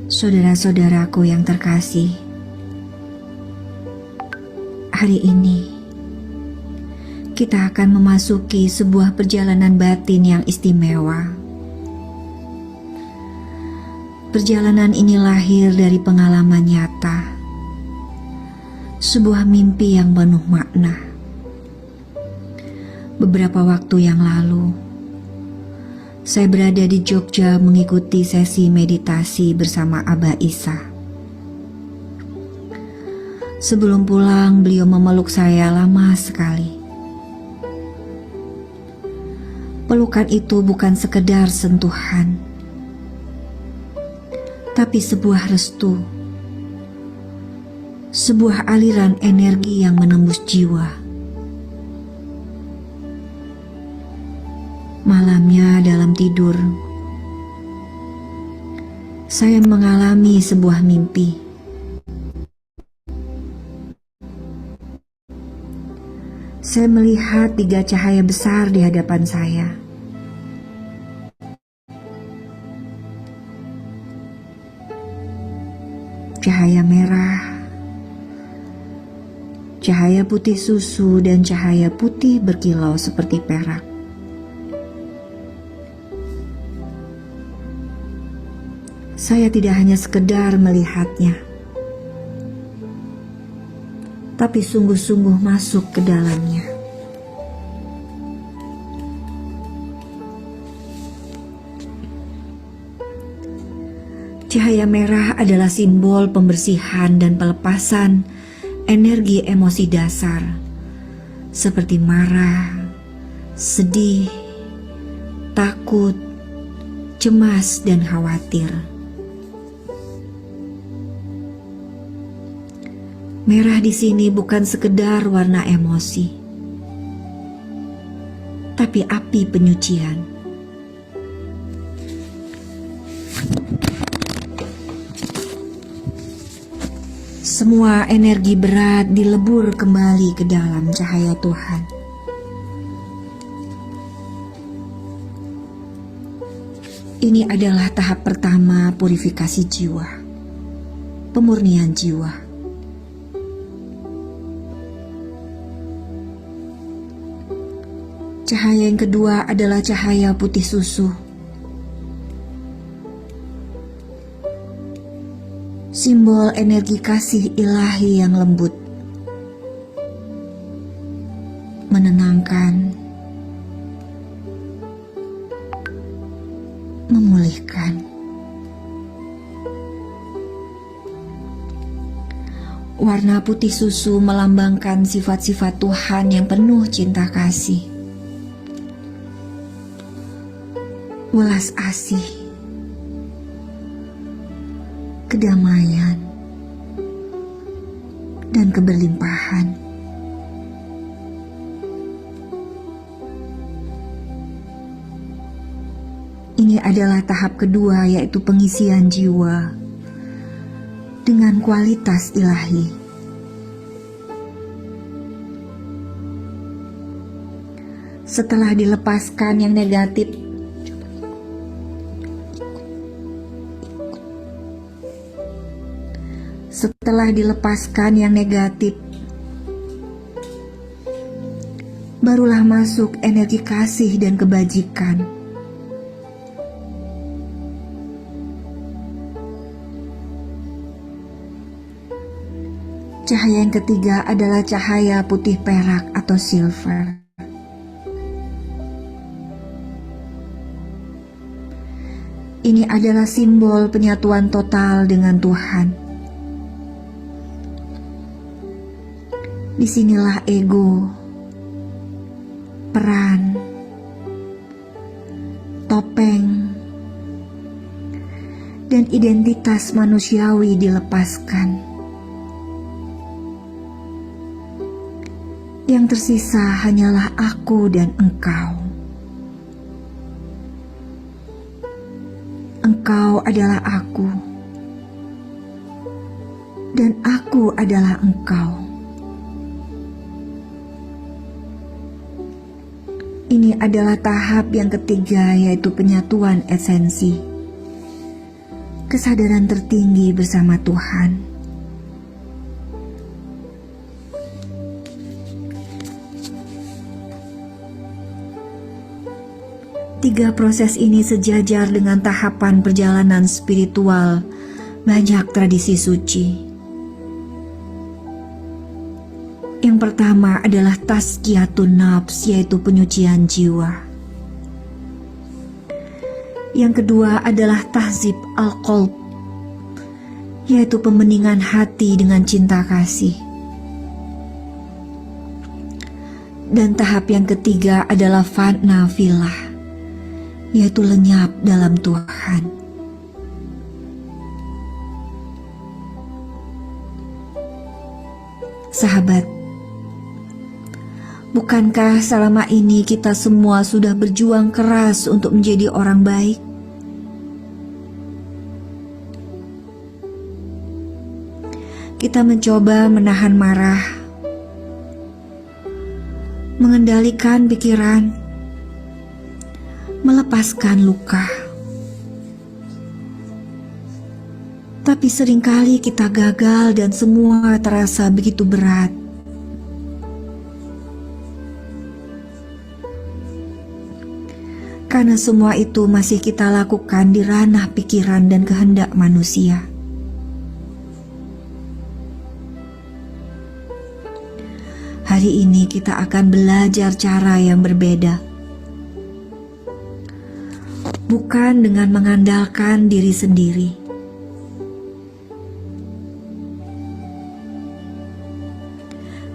Saudara-saudaraku yang terkasih, hari ini kita akan memasuki sebuah perjalanan batin yang istimewa. Perjalanan ini lahir dari pengalaman nyata, sebuah mimpi yang penuh makna. Beberapa waktu yang lalu, saya berada di Jogja mengikuti sesi meditasi bersama Abah Isa. Sebelum pulang, beliau memeluk saya lama sekali. Pelukan itu bukan sekedar sentuhan, tapi sebuah restu, sebuah aliran energi yang menembus jiwa. Malamnya dalam tidur, saya mengalami sebuah mimpi. Saya melihat 3 cahaya besar di hadapan saya. Cahaya merah, cahaya putih susu, dan cahaya putih berkilau seperti perak. Saya tidak hanya sekedar melihatnya, tapi sungguh-sungguh masuk ke dalamnya. Cahaya merah adalah simbol pembersihan dan pelepasan energi emosi dasar, seperti marah, sedih, takut, cemas, dan khawatir. Merah di sini bukan sekedar warna emosi, tapi api penyucian. Semua energi berat dilebur kembali ke dalam cahaya Tuhan. Ini adalah tahap pertama purifikasi jiwa, pemurnian jiwa. Cahaya yang kedua adalah cahaya putih susu. Simbol energi kasih ilahi yang lembut, menenangkan, memulihkan. Warna putih susu melambangkan sifat-sifat Tuhan yang penuh cinta kasih. Welas asih, kedamaian, dan keberlimpahan. Ini adalah tahap kedua, yaitu pengisian jiwa dengan kualitas ilahi. Setelah dilepaskan yang negatif, barulah masuk energi kasih dan kebajikan. Cahaya yang ketiga adalah cahaya putih perak atau silver. Ini adalah simbol penyatuan total dengan Tuhan. Disinilah ego, peran, topeng, dan identitas manusiawi dilepaskan. Yang tersisa hanyalah aku dan engkau. Engkau adalah aku, dan aku adalah engkau. Ini adalah tahap yang ketiga, yaitu penyatuan esensi. Kesadaran tertinggi bersama Tuhan. Tiga proses ini sejajar dengan tahapan perjalanan spiritual banyak tradisi suci. Yang pertama adalah tazkiyatun nafs, yaitu penyucian jiwa. Yang kedua adalah tahzib al-qalb, yaitu pembeningan hati dengan cinta kasih. Dan tahap yang ketiga adalah fana fillah, yaitu lenyap dalam Tuhan. Sahabat, bukankah selama ini kita semua sudah berjuang keras untuk menjadi orang baik? Kita mencoba menahan marah, mengendalikan pikiran, melepaskan luka. Tapi seringkali kita gagal dan semua terasa begitu berat. Karena semua itu masih kita lakukan di ranah pikiran dan kehendak manusia. Hari ini kita akan belajar cara yang berbeda. Bukan dengan mengandalkan diri sendiri,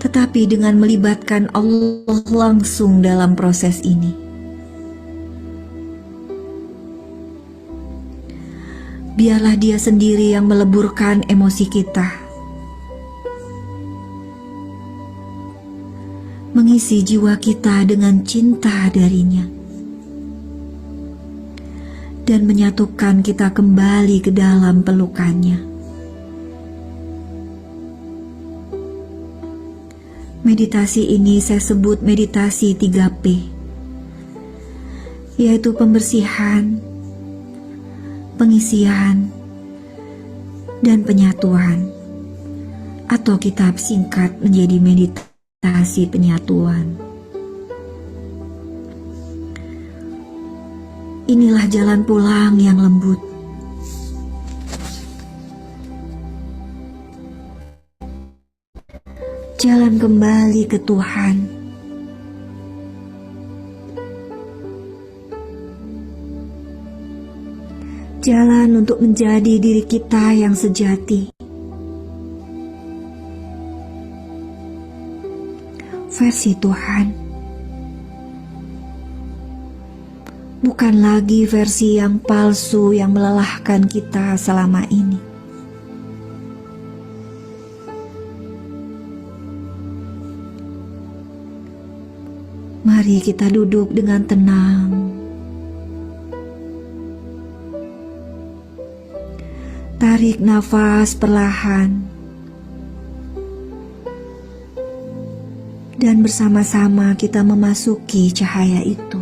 tetapi dengan melibatkan Allah langsung dalam proses ini. Biarlah Dia sendiri yang meleburkan emosi kita, mengisi jiwa kita dengan cinta darinya, dan menyatukan kita kembali ke dalam pelukannya. Meditasi ini saya sebut meditasi 3P, yaitu pembersihan, pengisian, dan penyatuan, atau kita singkat menjadi meditasi penyatuan. Inilah jalan pulang yang lembut. Jalan kembali ke Tuhan. Jalan untuk menjadi diri kita yang sejati. Versi Tuhan. Bukan lagi versi yang palsu yang melelahkan kita selama ini. Mari kita duduk dengan tenang. Tarik nafas perlahan. Dan bersama-sama kita memasuki cahaya itu.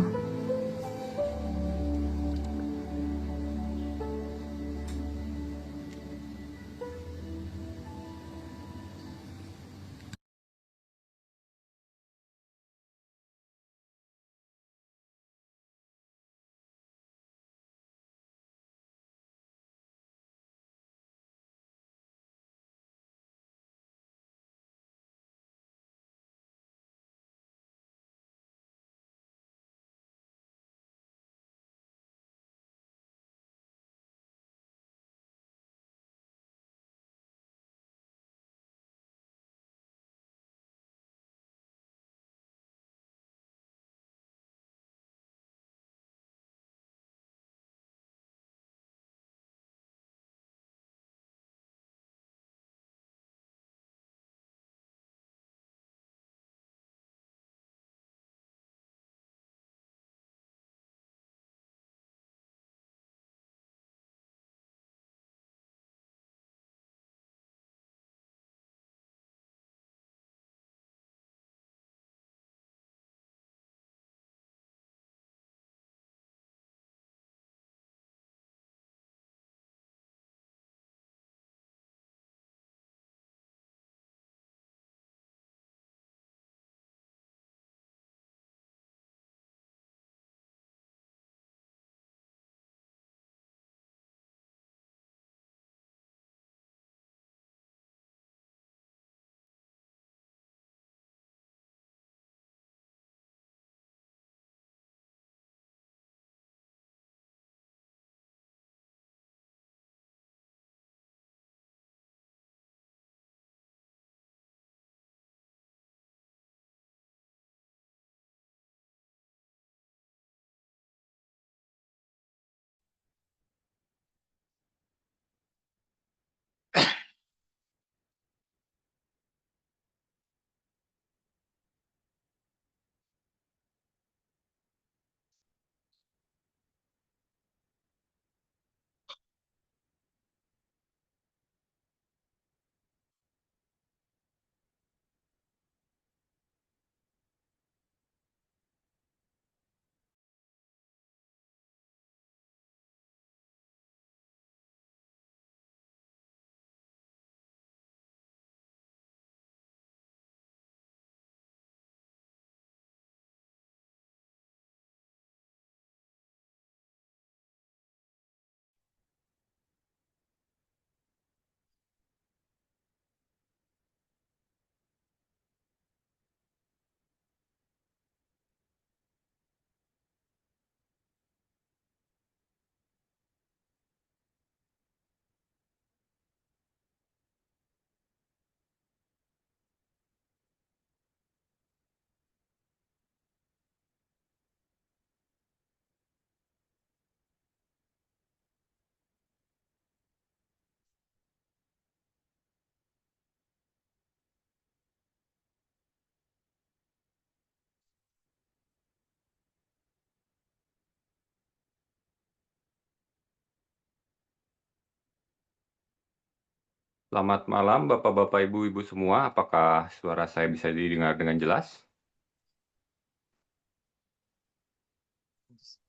Selamat malam Bapak-bapak, Ibu-ibu semua. Apakah suara saya bisa didengar dengan jelas?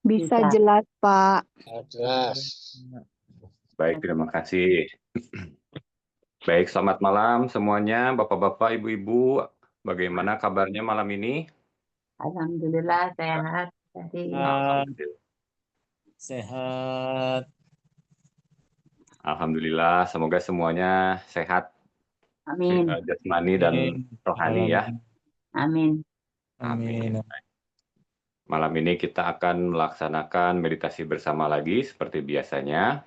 Bisa jelas, Pak. Jelas. Baik, terima kasih. Baik, selamat malam semuanya Bapak-bapak, Ibu-ibu. Bagaimana kabarnya malam ini? Alhamdulillah sehat. Tadi Alhamdulillah. Sehat. Alhamdulillah, semoga semuanya sehat, amin, jasmani dan rohani ya. amin. Amin. Amin. Malam ini kita akan melaksanakan meditasi bersama lagi seperti biasanya.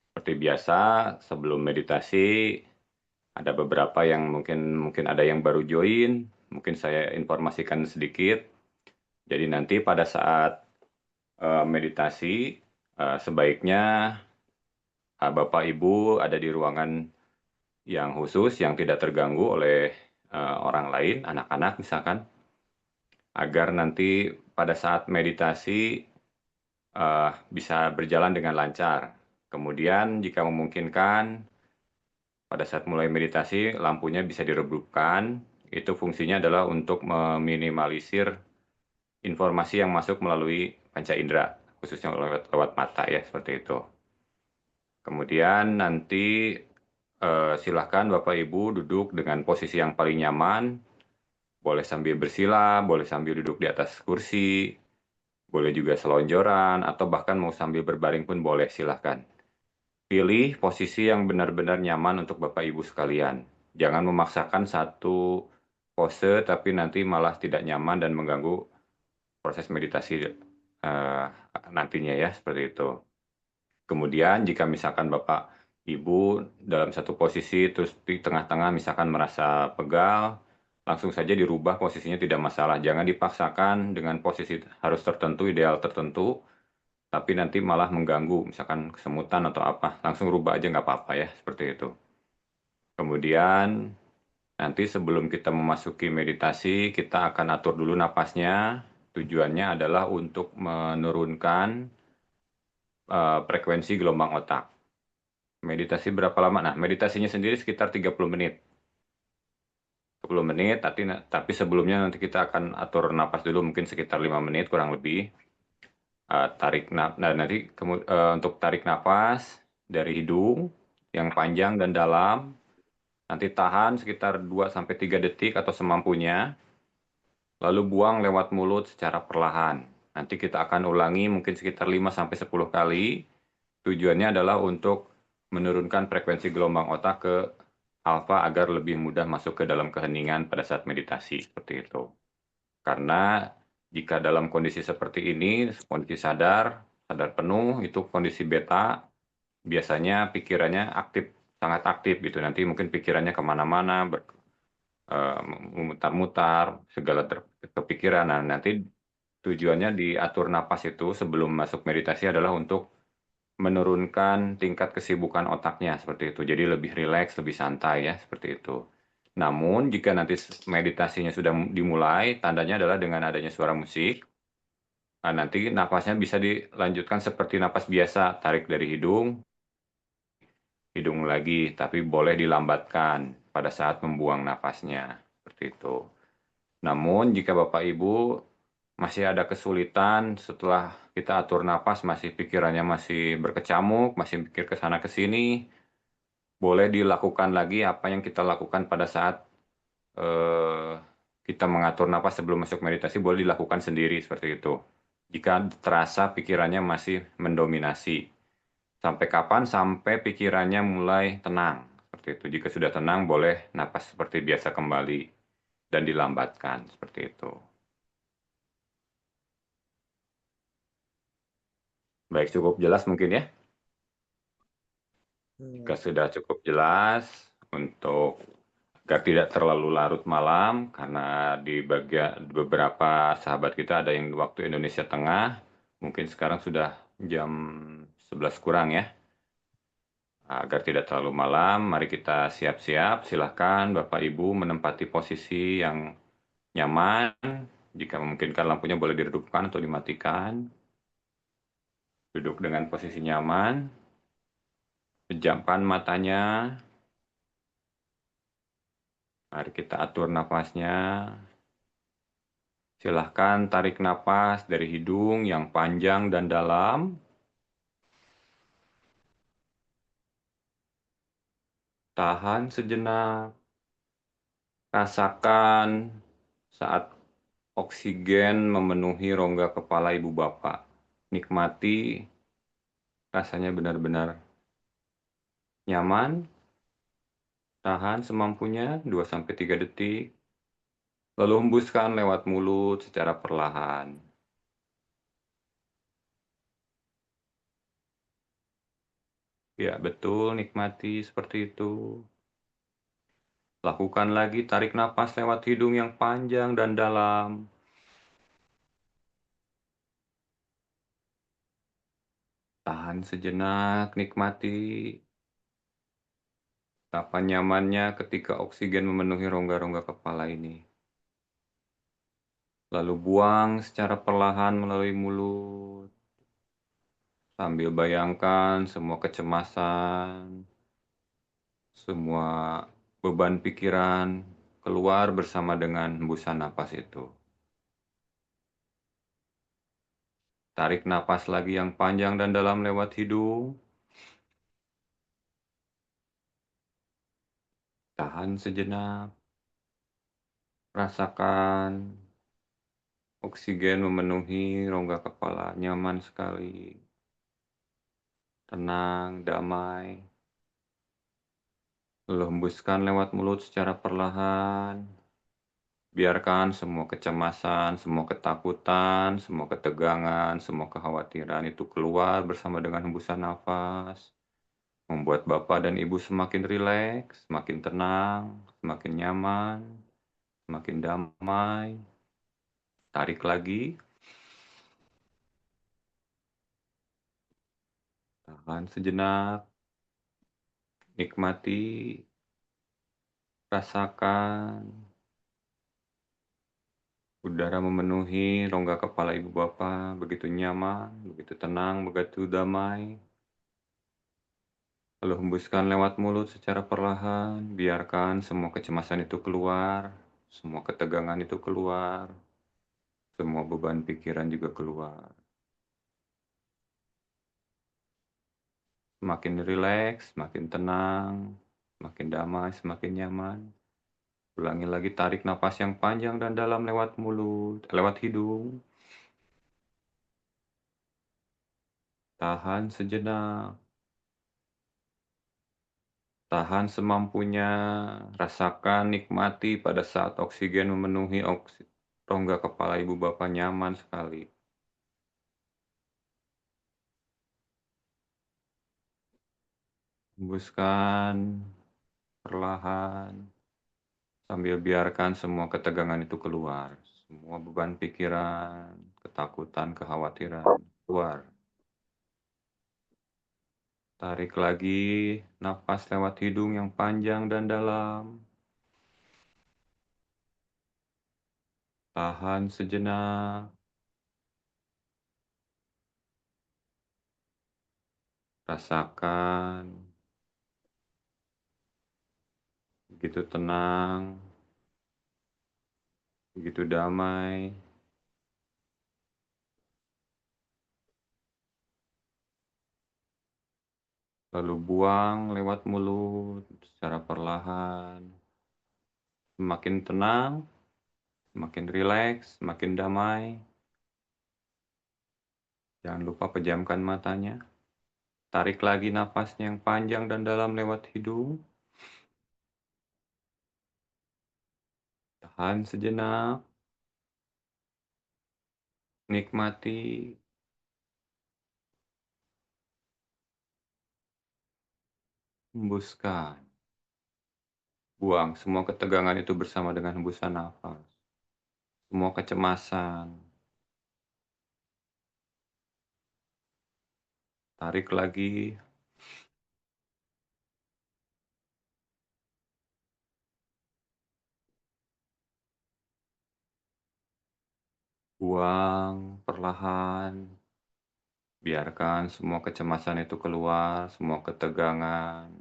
Seperti biasa, sebelum meditasi ada beberapa yang mungkin ada yang baru join, mungkin saya informasikan sedikit. Jadi nanti pada saat meditasi sebaiknya Bapak Ibu ada di ruangan yang khusus yang tidak terganggu oleh orang lain, anak-anak misalkan, agar nanti pada saat meditasi bisa berjalan dengan lancar. Kemudian jika memungkinkan pada saat mulai meditasi lampunya bisa diredupkan. Itu fungsinya adalah untuk meminimalisir informasi yang masuk melalui panca indera, khususnya lewat mata ya, seperti itu. Kemudian nanti silahkan Bapak Ibu duduk dengan posisi yang paling nyaman, boleh sambil bersila, boleh sambil duduk di atas kursi, boleh juga selonjoran, atau bahkan mau sambil berbaring pun boleh, silahkan. Pilih posisi yang benar-benar nyaman untuk Bapak Ibu sekalian. Jangan memaksakan satu pose, tapi nanti malah tidak nyaman dan mengganggu proses meditasi nantinya ya, seperti itu. Kemudian jika misalkan Bapak Ibu dalam satu posisi, terus di tengah-tengah misalkan merasa pegal, langsung saja dirubah posisinya, tidak masalah. Jangan dipaksakan dengan posisi harus tertentu, ideal tertentu, tapi nanti malah mengganggu, misalkan kesemutan atau apa, langsung rubah aja nggak apa-apa ya, seperti itu. Kemudian nanti sebelum kita memasuki meditasi, kita akan atur dulu napasnya. Tujuannya adalah untuk menurunkan frekuensi gelombang otak. Meditasi berapa lama? Nah, meditasinya sendiri sekitar 30 menit. 10 menit, tapi sebelumnya nanti kita akan atur napas dulu mungkin sekitar 5 menit kurang lebih. Nanti untuk tarik nafas dari hidung yang panjang dan dalam, nanti tahan sekitar 2-3 detik atau semampunya, lalu buang lewat mulut secara perlahan. Nanti kita akan ulangi mungkin sekitar 5-10 kali. Tujuannya adalah untuk menurunkan frekuensi gelombang otak ke alfa agar lebih mudah masuk ke dalam keheningan pada saat meditasi, seperti itu. Karena jika dalam kondisi seperti ini, kondisi sadar penuh, itu kondisi beta, biasanya pikirannya sangat aktif gitu. Nanti mungkin pikirannya kemana-mana, memutar-mutar, segala kepikiran. Nah, nanti tujuannya diatur napas itu sebelum masuk meditasi adalah untuk menurunkan tingkat kesibukan otaknya, seperti itu. Jadi lebih rileks, lebih santai ya, seperti itu. Namun jika nanti meditasinya sudah dimulai, tandanya adalah dengan adanya suara musik. Nah, nanti napasnya bisa dilanjutkan seperti napas biasa, tarik dari hidung lagi, tapi boleh dilambatkan pada saat membuang napasnya, seperti itu. Namun jika Bapak Ibu masih ada kesulitan setelah kita atur napas, masih pikirannya masih berkecamuk, masih pikir ke sana ke sini, boleh dilakukan lagi apa yang kita lakukan pada saat kita mengatur napas sebelum masuk meditasi, boleh dilakukan sendiri seperti itu. Jika terasa pikirannya masih mendominasi. Sampai kapan? Sampai pikirannya mulai tenang. Seperti itu. Jika sudah tenang, boleh napas seperti biasa kembali dan dilambatkan. Seperti itu. Baik, cukup jelas mungkin ya? Jika sudah cukup jelas, untuk agar tidak terlalu larut malam, karena di beberapa sahabat kita ada yang waktu Indonesia Tengah, mungkin sekarang sudah jam 11 kurang ya. Agar tidak terlalu malam, mari kita siap-siap. Silahkan Bapak Ibu menempati posisi yang nyaman. Jika memungkinkan lampunya boleh diredupkan atau dimatikan. Duduk dengan posisi nyaman. Pejamkan matanya. Mari kita atur nafasnya. Silahkan tarik napas dari hidung yang panjang dan dalam. Tahan sejenak. Rasakan saat oksigen memenuhi rongga kepala ibu bapak. Nikmati, rasanya benar-benar nyaman. Tahan semampunya 2-3 detik. Lalu hembuskan lewat mulut secara perlahan. Ya, betul, nikmati seperti itu. Lakukan lagi, tarik napas lewat hidung yang panjang dan dalam. Tahan sejenak, nikmati. Betapa nyamannya ketika oksigen memenuhi rongga-rongga kepala ini. Lalu buang secara perlahan melalui mulut. Sambil bayangkan semua kecemasan, semua beban pikiran keluar bersama dengan hembusan napas itu. Tarik napas lagi yang panjang dan dalam lewat hidung. Tahan sejenak. Rasakan oksigen memenuhi rongga kepala, nyaman sekali. Tenang, damai. Lalu hembuskan lewat mulut secara perlahan. Biarkan semua kecemasan, semua ketakutan, semua ketegangan, semua kekhawatiran itu keluar bersama dengan hembusan nafas. Membuat Bapak dan Ibu semakin rileks, semakin tenang, semakin nyaman, semakin damai. Tarik lagi. Tahan sejenak. Nikmati. Rasakan. Udara memenuhi rongga kepala ibu bapak, begitu nyaman, begitu tenang, begitu damai. Lalu hembuskan lewat mulut secara perlahan, biarkan semua kecemasan itu keluar, semua ketegangan itu keluar, semua beban pikiran juga keluar. Semakin rileks, semakin tenang, semakin damai, semakin nyaman. Ulangi lagi, tarik napas yang panjang dan dalam lewat mulut, lewat hidung. Tahan sejenak. Tahan semampunya, rasakan, nikmati pada saat oksigen memenuhi rongga kepala ibu bapak, nyaman sekali. Hembuskan perlahan, sambil biarkan semua ketegangan itu keluar. Semua beban pikiran, ketakutan, kekhawatiran keluar. Tarik lagi nafas lewat hidung yang panjang dan dalam. Tahan sejenak. Rasakan. Begitu tenang. Begitu damai. Lalu buang lewat mulut secara perlahan. Semakin tenang, semakin rileks, semakin damai. Jangan lupa pejamkan matanya. Tarik lagi nafasnya yang panjang dan dalam lewat hidung. Tahan sejenak. Nikmati. Hembuskan. Buang semua ketegangan itu bersama dengan hembusan nafas. Semua kecemasan. Tarik lagi. Buang perlahan. Biarkan semua kecemasan itu keluar, semua ketegangan,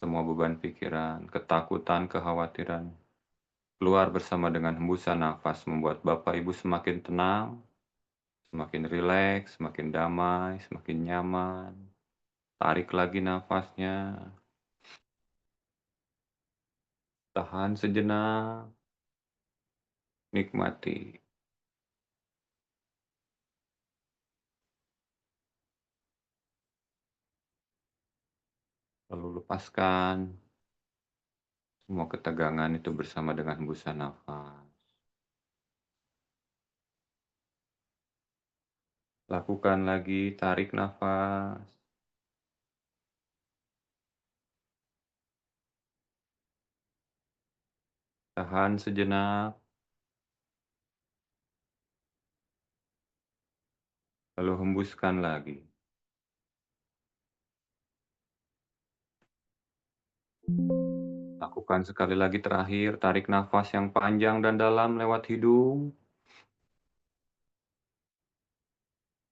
semua beban pikiran, ketakutan, kekhawatiran. Keluar bersama dengan hembusan nafas membuat Bapak Ibu semakin tenang, semakin rileks, semakin damai, semakin nyaman. Tarik lagi nafasnya, tahan sejenak, nikmati. Lalu lepaskan semua ketegangan itu bersama dengan hembusan nafas. Lakukan lagi, tarik nafas. Tahan sejenak, lalu hembuskan lagi. Lakukan sekali lagi terakhir, tarik nafas yang panjang dan dalam lewat hidung.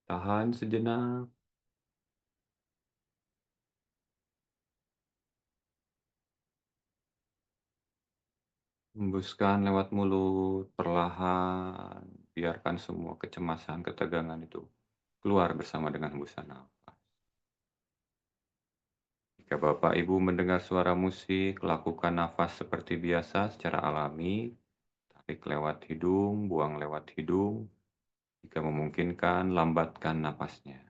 Tahan sejenak. Hembuskan lewat mulut, perlahan. Biarkan semua kecemasan, ketegangan itu keluar bersama dengan hembusan nafas. Jika Bapak Ibu mendengar suara musik, lakukan nafas seperti biasa secara alami. Tarik lewat hidung, buang lewat hidung. Jika memungkinkan, lambatkan napasnya.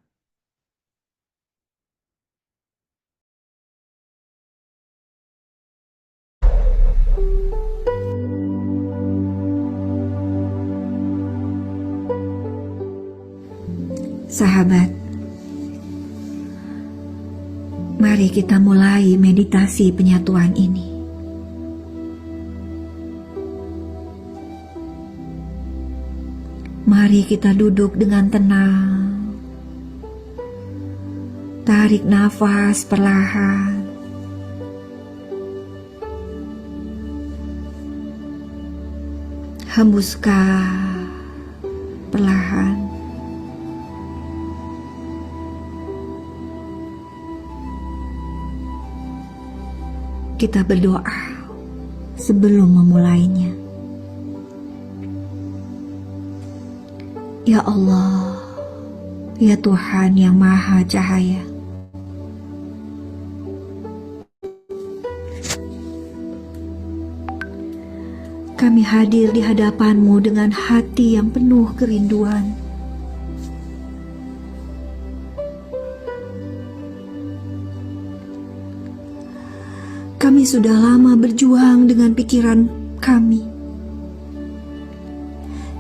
Sahabat, mari kita mulai meditasi penyatuan ini. Mari kita duduk dengan tenang. Tarik nafas perlahan. Hembuskan perlahan. Kita berdoa sebelum memulainya. Ya Allah, ya Tuhan yang Maha Cahaya, kami hadir di hadapan-Mu dengan hati yang penuh kerinduan. Kami sudah lama berjuang dengan pikiran kami,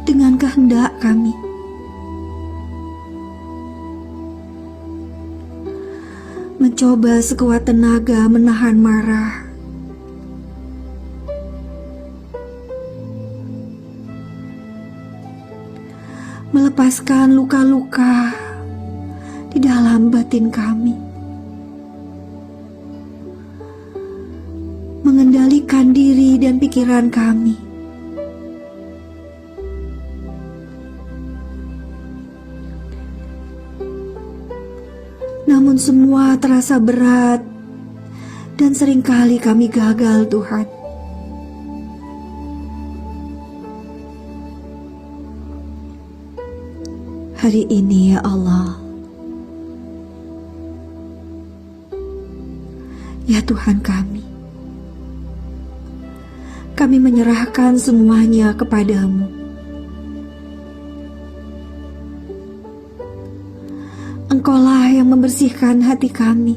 dengan kehendak kami. Mencoba sekuat tenaga menahan marah. Melepaskan luka-luka di dalam batin kami. Mengendalikan diri dan pikiran kami. Namun semua terasa berat dan seringkali kami gagal, Tuhan. Hari ini ya Allah, ya Tuhan kami menyerahkan semuanya kepadamu. Engkaulah yang membersihkan hati kami.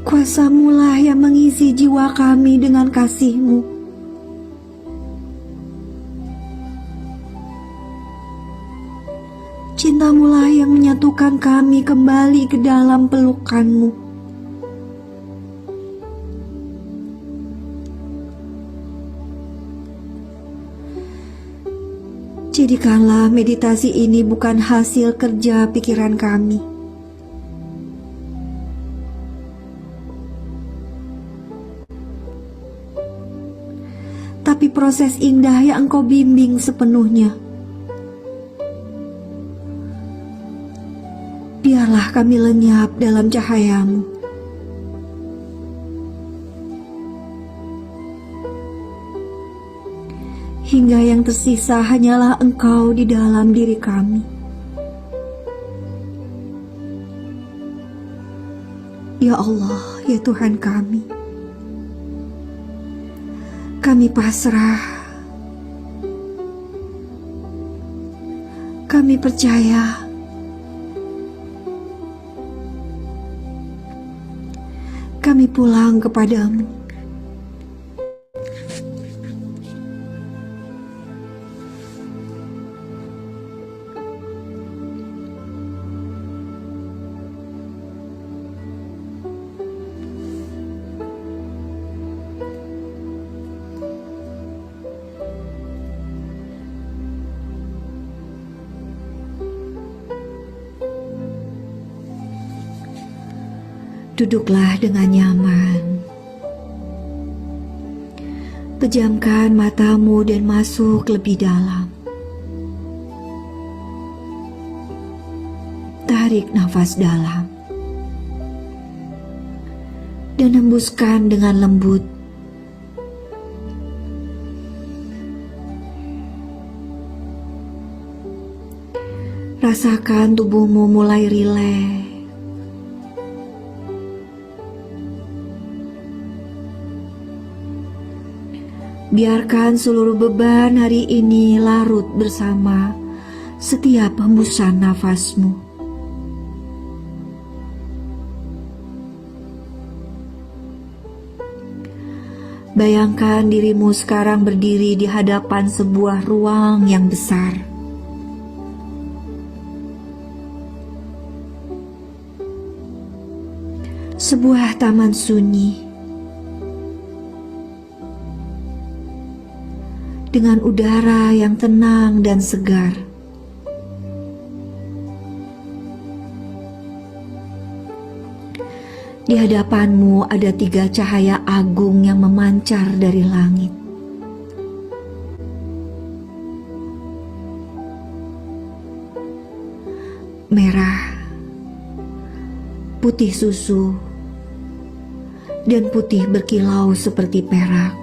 Kuasa-Mulah yang mengisi jiwa kami dengan kasih-Mu. Cinta-Mulah yang menyatukan kami kembali ke dalam pelukan-Mu. Jadikanlah meditasi ini bukan hasil kerja pikiran kami, tapi proses indah yang Engkau bimbing sepenuhnya. Biarlah kami lenyap dalam cahaya-Mu. Hingga yang tersisa hanyalah Engkau di dalam diri kami. Ya Allah, ya Tuhan kami pasrah, kami percaya, kami pulang kepadamu. Duduklah dengan nyaman. Pejamkan matamu dan masuk lebih dalam. Tarik nafas dalam. Dan hembuskan dengan lembut. Rasakan tubuhmu mulai rileks. Biarkan seluruh beban hari ini larut bersama setiap hembusan nafasmu. Bayangkan dirimu sekarang berdiri di hadapan sebuah ruang yang besar. Sebuah taman sunyi. Dengan udara yang tenang dan segar. Di hadapanmu ada 3 cahaya agung yang memancar dari langit. Merah, putih susu, dan putih berkilau seperti perak.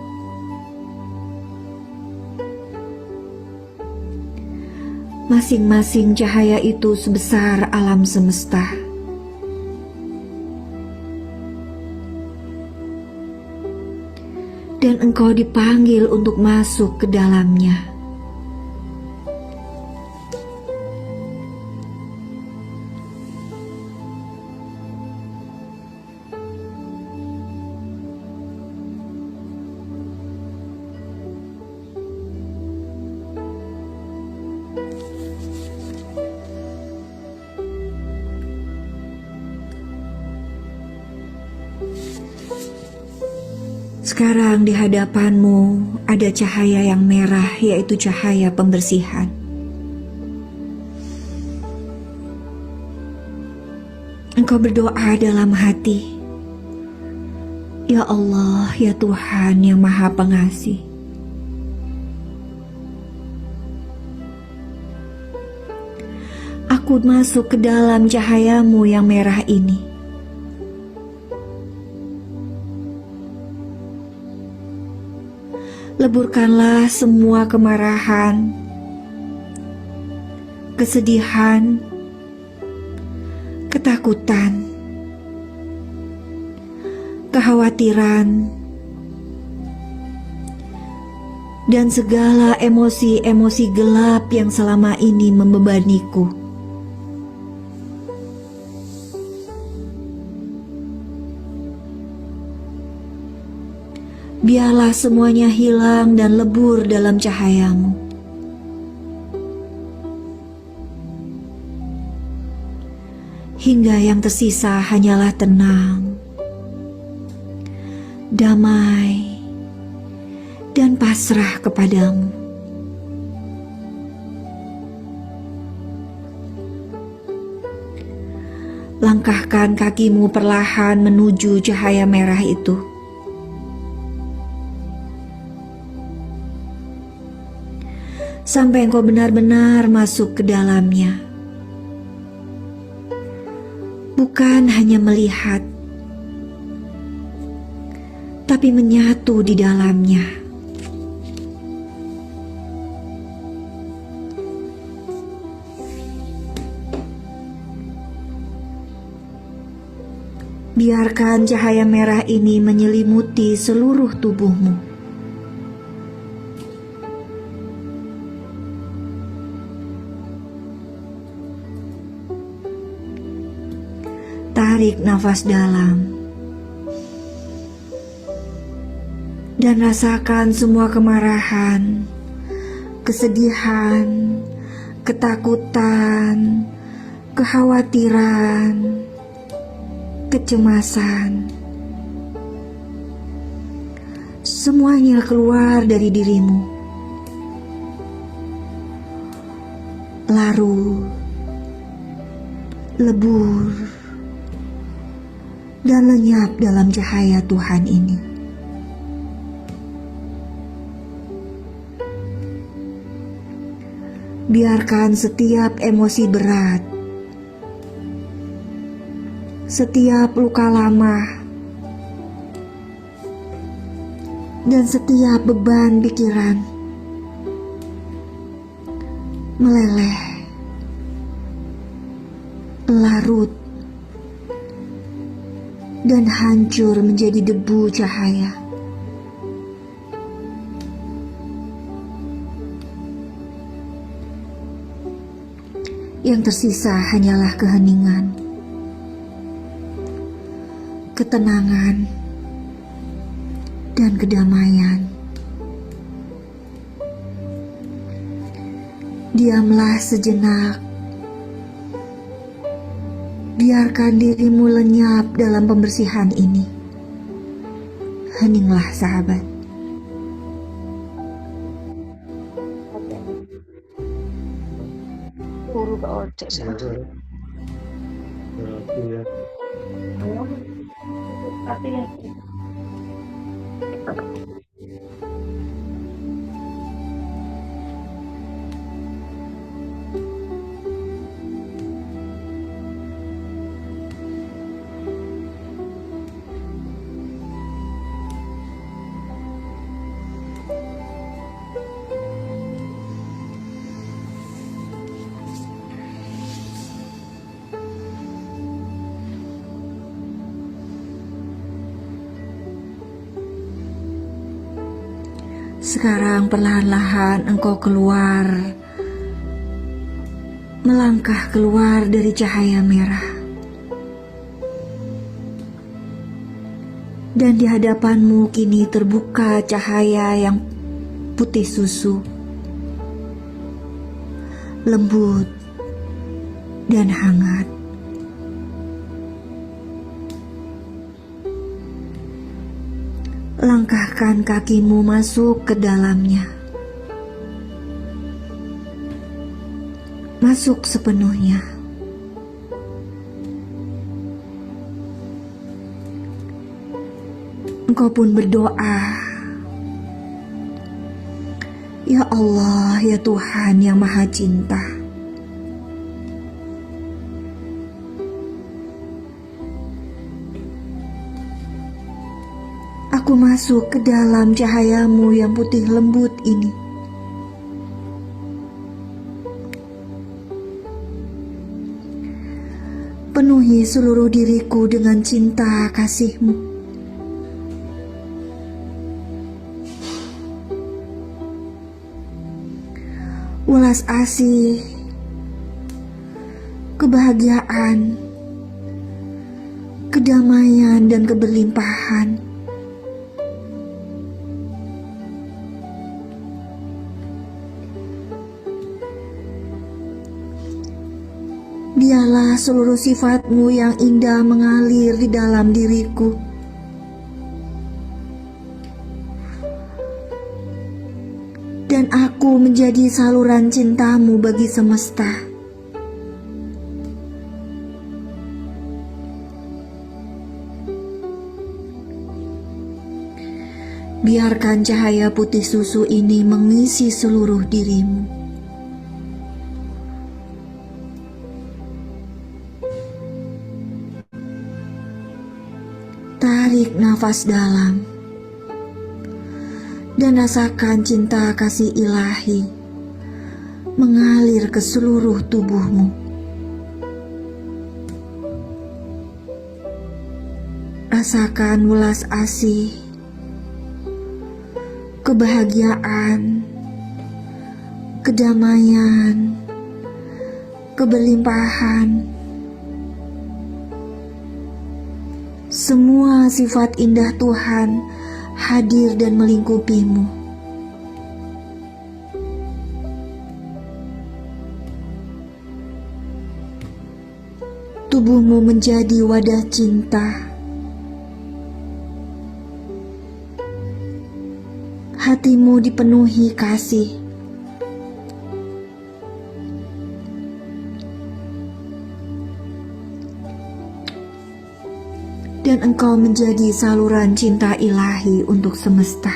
Masing-masing cahaya itu sebesar alam semesta. Dan engkau dipanggil untuk masuk ke dalamnya. Sekarang di hadapanmu ada cahaya yang merah, yaitu cahaya pembersihan. Engkau berdoa dalam hati, Ya Allah, ya Tuhan yang Maha Pengasih. Aku masuk ke dalam cahayamu yang merah ini. Leburkanlah semua kemarahan, kesedihan, ketakutan, kekhawatiran, dan segala emosi-emosi gelap yang selama ini membebaniku. Biarlah semuanya hilang dan lebur dalam cahayamu. Hingga yang tersisa hanyalah tenang, damai, dan pasrah kepadamu. Langkahkan kakimu perlahan menuju cahaya merah itu. sampai engkau benar-benar masuk ke dalamnya. Bukan hanya melihat, tapi menyatu di dalamnya. Biarkan cahaya merah ini menyelimuti seluruh tubuhmu. Tarik nafas dalam dan rasakan semua kemarahan, kesedihan, ketakutan, kekhawatiran, kecemasan. Semuanya keluar dari dirimu, larut, lebur, dan lenyap dalam cahaya Tuhan ini. Biarkan setiap emosi berat, setiap luka lama, dan setiap beban pikiran meleleh, larut, dan hancur menjadi debu cahaya. Yang tersisa hanyalah keheningan, ketenangan, dan kedamaian. Diamlah sejenak, biarkan dirimu lenyap dalam pembersihan ini. Heninglah, sahabat. Sekarang perlahan-lahan engkau keluar, melangkah keluar dari cahaya merah. Dan di hadapanmu kini terbuka cahaya yang putih susu, lembut dan hangat. Langkahkan kakimu masuk ke dalamnya. Masuk sepenuhnya. Engkau pun berdoa, "Ya Allah, ya Tuhan yang Maha Cinta, aku masuk ke dalam cahayamu yang putih lembut ini. Penuhi seluruh diriku dengan cinta kasih-Mu. Welas asih, kebahagiaan, kedamaian, dan keberlimpahan. Biarlah seluruh sifat-Mu yang indah mengalir di dalam diriku. Dan aku menjadi saluran cinta-Mu bagi semesta. Biarkan cahaya putih susu ini mengisi seluruh dirimu. tarik nafas dalam dan rasakan cinta kasih ilahi mengalir ke seluruh tubuhmu. Rasakan welas asih, kebahagiaan, kedamaian, keberlimpahan. Semua sifat indah Tuhan hadir dan melingkupimu. Tubuhmu menjadi wadah cinta. Hatimu dipenuhi kasih. Dan engkau menjadi saluran cinta ilahi untuk semesta.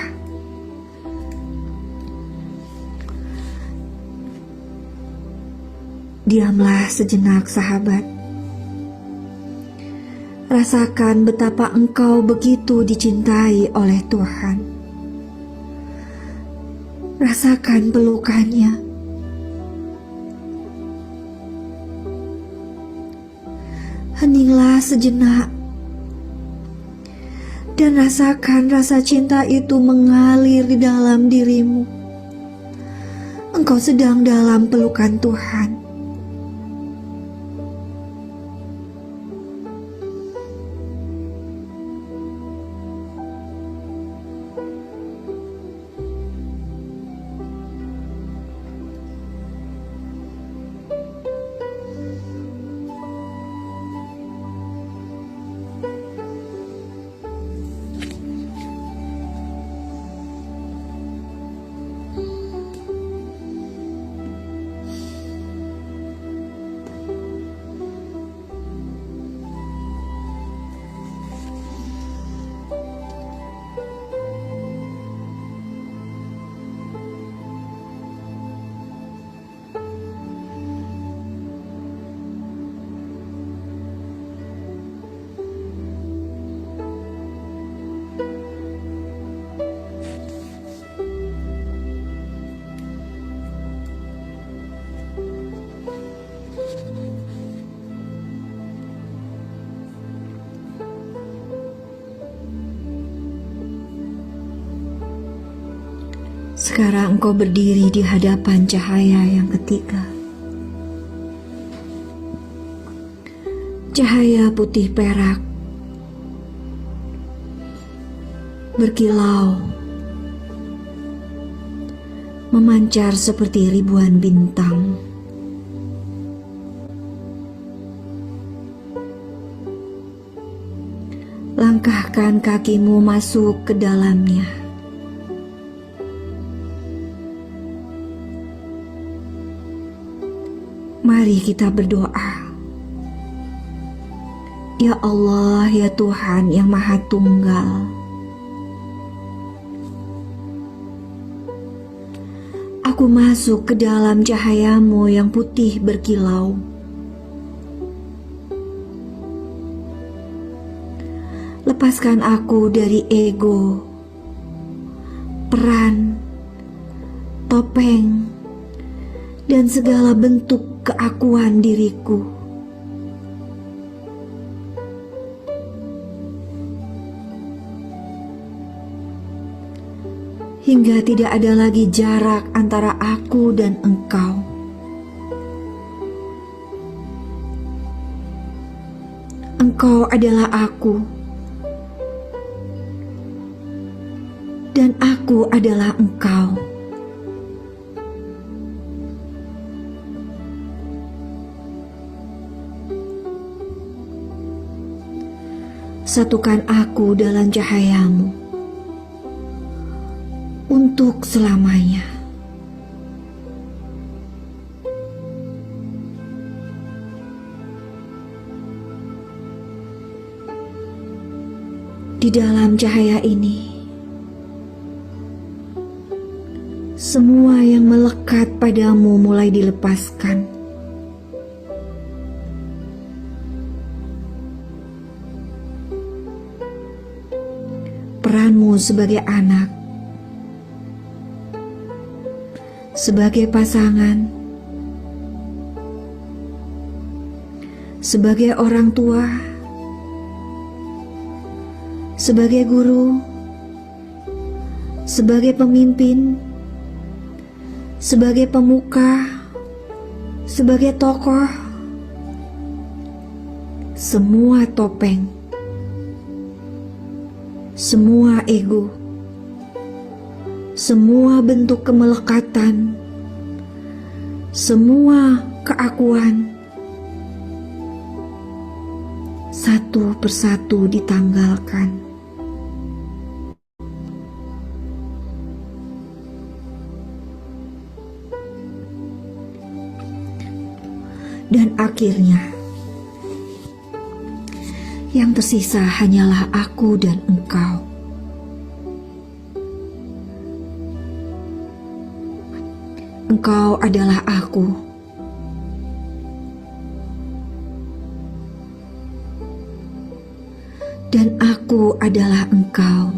Diamlah sejenak, sahabat. Rasakan betapa engkau begitu dicintai oleh Tuhan. Rasakan pelukannya. Heninglah sejenak dan rasakan rasa cinta itu mengalir di dalam dirimu. Engkau sedang dalam pelukan Tuhan. Sekarang engkau berdiri di hadapan cahaya yang ketiga. Cahaya putih perak, berkilau, memancar seperti ribuan bintang. Langkahkan kakimu masuk ke dalamnya. Mari kita berdoa. Ya Allah, ya Tuhan yang Maha Tunggal. Aku masuk ke dalam cahayamu yang putih berkilau. Lepaskan aku dari ego, peran, topeng, dan segala bentuk keakuan diriku. Hingga tidak ada lagi jarak antara aku dan engkau. Engkau adalah aku, dan aku adalah engkau. Satukan aku dalam cahayamu untuk selamanya. Di dalam cahaya ini, semua yang melekat padamu mulai dilepaskan. kamu sebagai anak, sebagai pasangan, sebagai orang tua, sebagai guru, sebagai pemimpin, sebagai pemuka, sebagai tokoh. Semua topeng, semua ego, semua bentuk kemelekatan, semua keakuan, satu persatu ditanggalkan. Dan akhirnya, yang tersisa hanyalah aku dan engkau. Engkau adalah aku. Dan aku adalah engkau.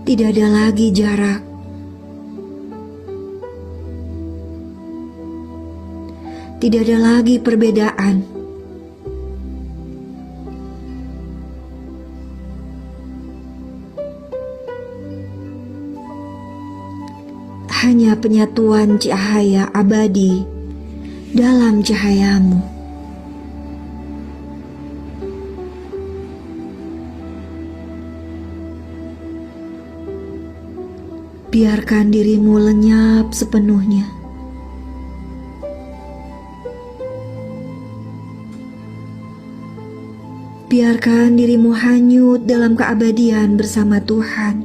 Tidak ada lagi jarak. Tidak ada lagi perbedaan. Hanya penyatuan cahaya abadi dalam cahayamu. Biarkan dirimu lenyap sepenuhnya. Biarkan dirimu hanyut dalam keabadian bersama Tuhan.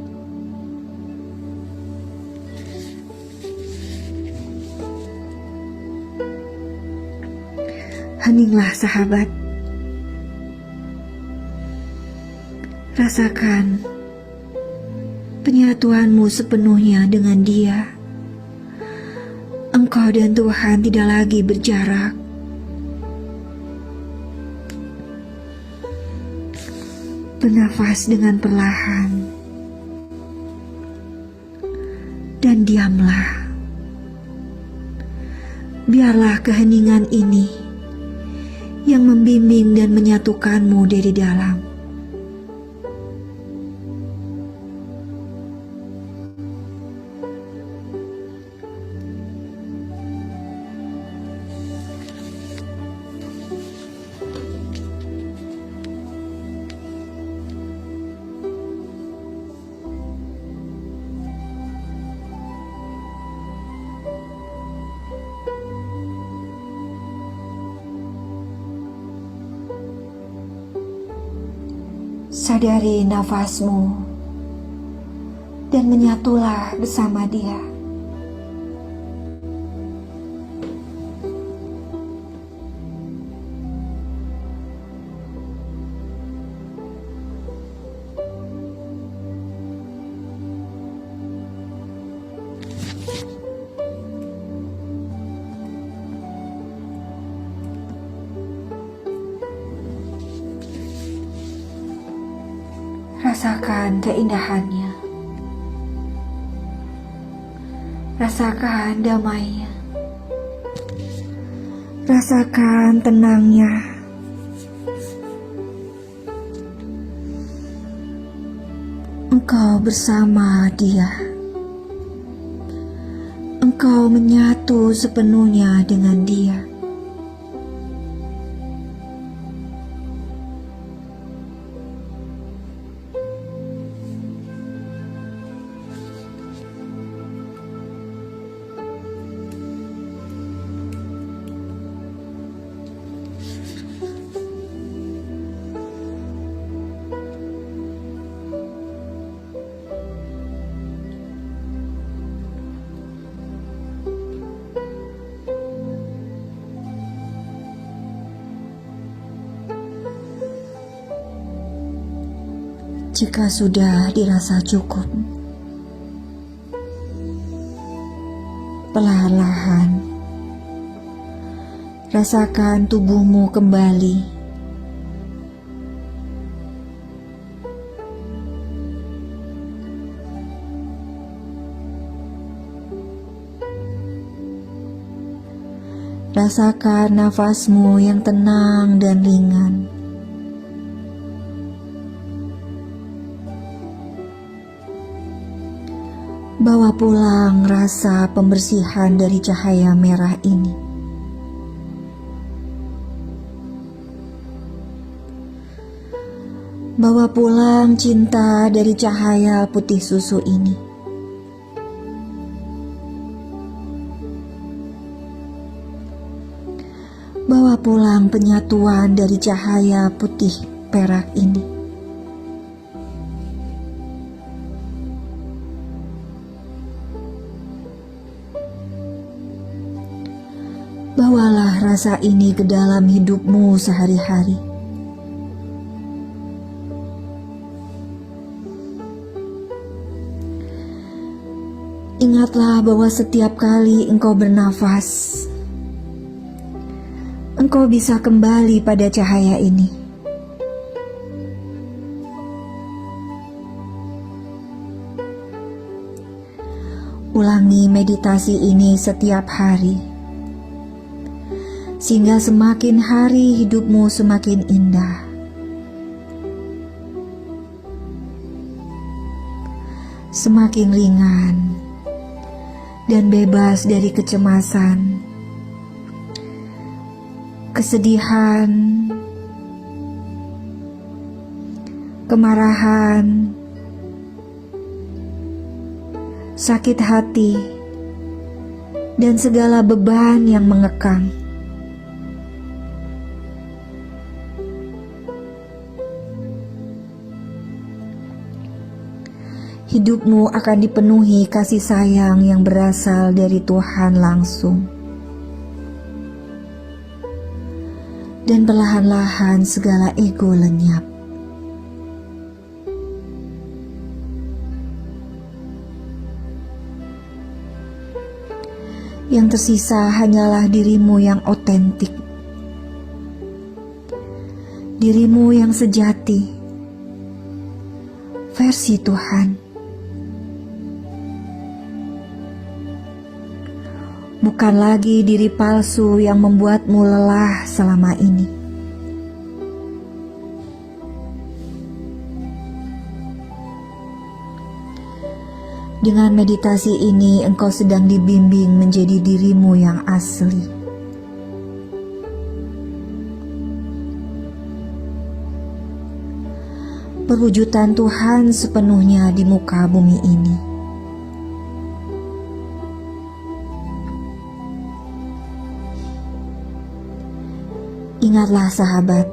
Heninglah sahabat. Rasakan penyatuanmu sepenuhnya dengan Dia. Engkau dan Tuhan tidak lagi berjarak. Bernafas dengan perlahan dan diamlah. Biarlah keheningan ini yang membimbing dan menyatukanmu dari dalam. Sadari nafasmu dan menyatulah bersama Dia. Rasakan keindahannya. Rasakan damainya. Rasakan tenangnya. Engkau bersama Dia. Engkau menyatu sepenuhnya dengan Dia. Jika sudah dirasa cukup, perlahan-lahan rasakan tubuhmu kembali Rasakan nafasmu yang tenang dan ringan. Bawa pulang rasa pembersihan dari cahaya merah ini. Bawa pulang cinta dari cahaya putih susu ini. Bawa pulang penyatuan dari cahaya putih perak ini. Bawalah rasa ini ke dalam hidupmu sehari-hari. Ingatlah bahwa setiap kali engkau bernafas, engkau bisa kembali pada cahaya ini. Ulangi meditasi ini setiap hari, sehingga semakin hari hidupmu semakin indah. Semakin ringan dan bebas dari kecemasan, kesedihan, kemarahan, sakit hati, dan segala beban yang mengekang. Hidupmu akan dipenuhi kasih sayang yang berasal dari Tuhan langsung. Dan perlahan-lahan segala ego lenyap. Yang tersisa hanyalah dirimu yang otentik, dirimu yang sejati, versi Tuhan. Bukan lagi diri palsu yang membuatmu lelah selama ini. Dengan meditasi ini, engkau sedang dibimbing menjadi dirimu yang asli. Perwujudan Tuhan sepenuhnya di muka bumi ini. Ingatlah sahabat,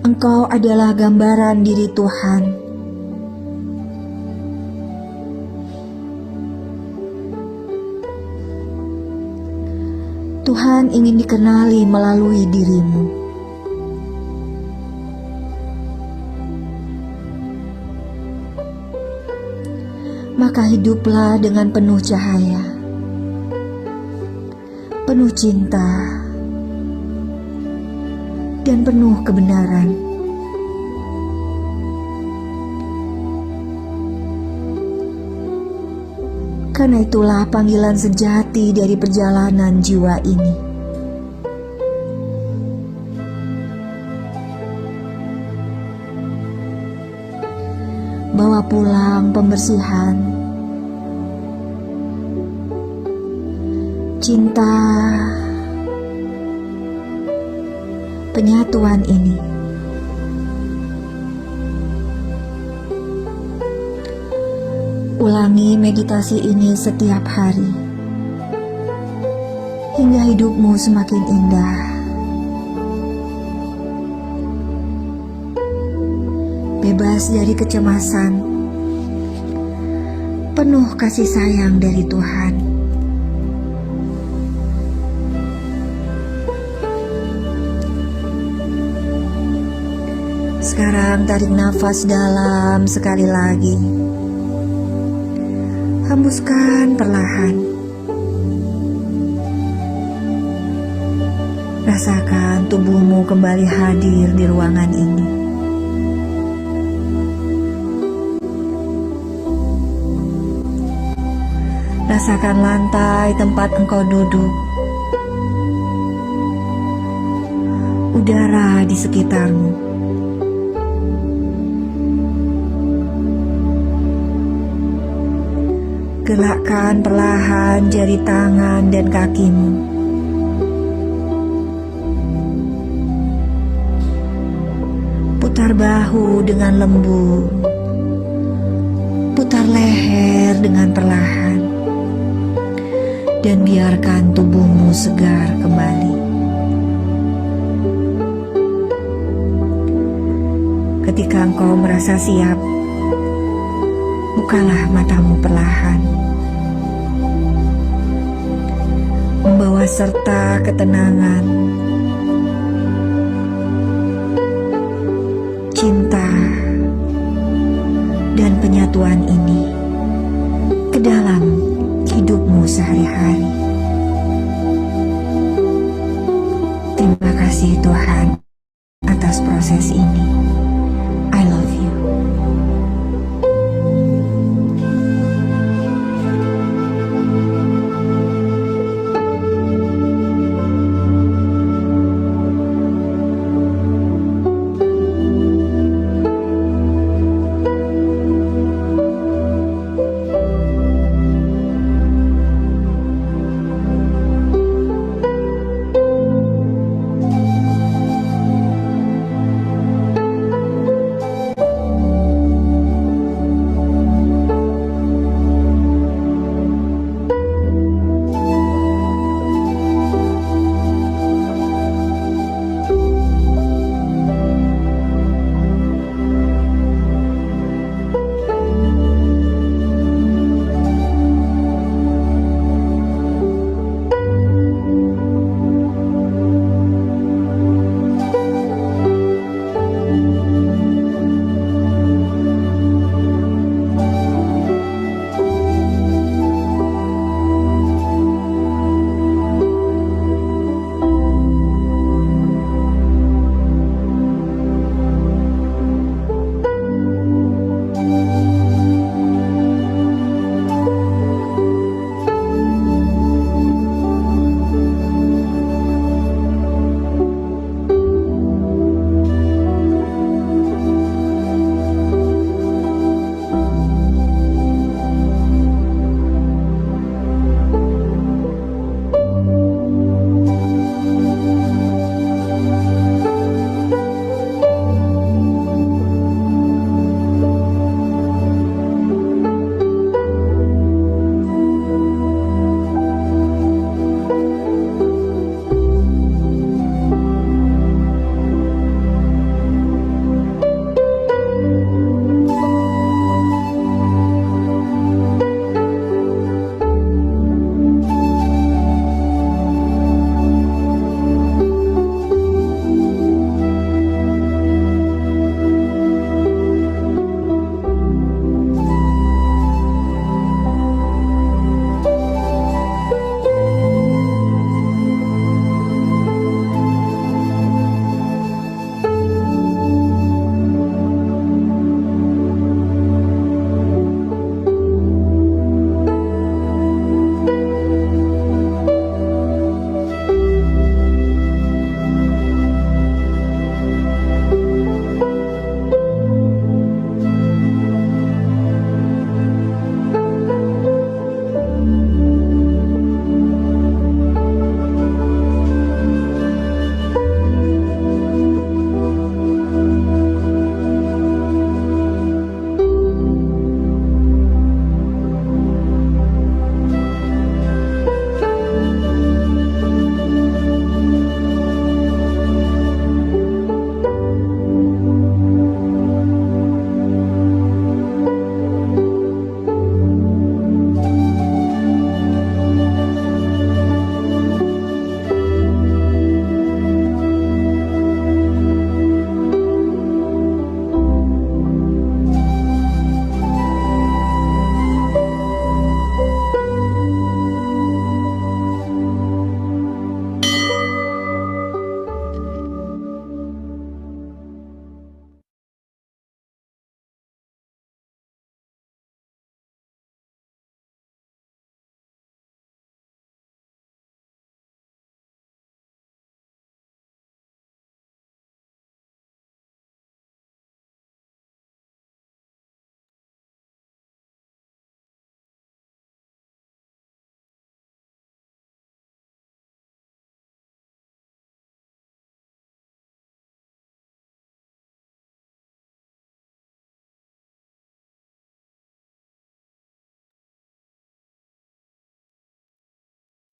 engkau adalah gambaran diri Tuhan. Tuhan ingin dikenali melalui dirimu. Maka hiduplah dengan penuh cahaya, penuh cinta, dan penuh kebenaran. Karena itulah panggilan sejati dari perjalanan jiwa ini. Bawa pulang pembersihan, cinta, penyatuan ini. Ulangi meditasi ini setiap hari, hingga hidupmu semakin indah. Bebas dari kecemasan, penuh kasih sayang dari Tuhan. Sekarang tarik nafas dalam sekali lagi. Hembuskan perlahan. Rasakan tubuhmu kembali hadir di ruangan ini. Rasakan lantai tempat engkau duduk, udara di sekitarmu. Gerakkan perlahan jari tangan dan kakimu. Putar bahu dengan lembut. Putar leher dengan perlahan. Dan biarkan tubuhmu segar kembali. Ketika engkau merasa siap, bukalah matamu perlahan. Membawa serta ketenangan, cinta, dan penyatuan ini ke dalam hidupmu sehari-hari. Terima kasih Tuhan atas proses ini. I love you.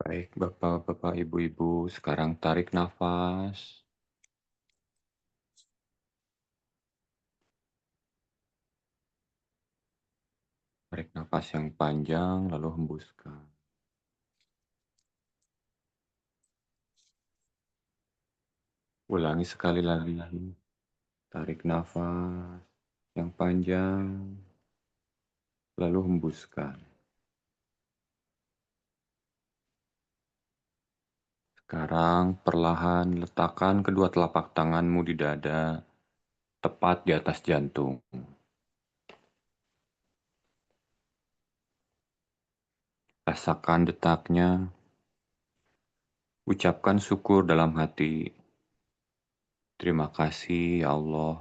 Baik, Bapak-bapak, Ibu-ibu, sekarang tarik nafas. Tarik nafas yang panjang, lalu hembuskan. Ulangi sekali lagi. Tarik nafas yang panjang, lalu hembuskan. Sekarang perlahan letakkan kedua telapak tanganmu di dada, tepat di atas jantung. Rasakan detaknya, ucapkan syukur dalam hati. Terima kasih ya Allah,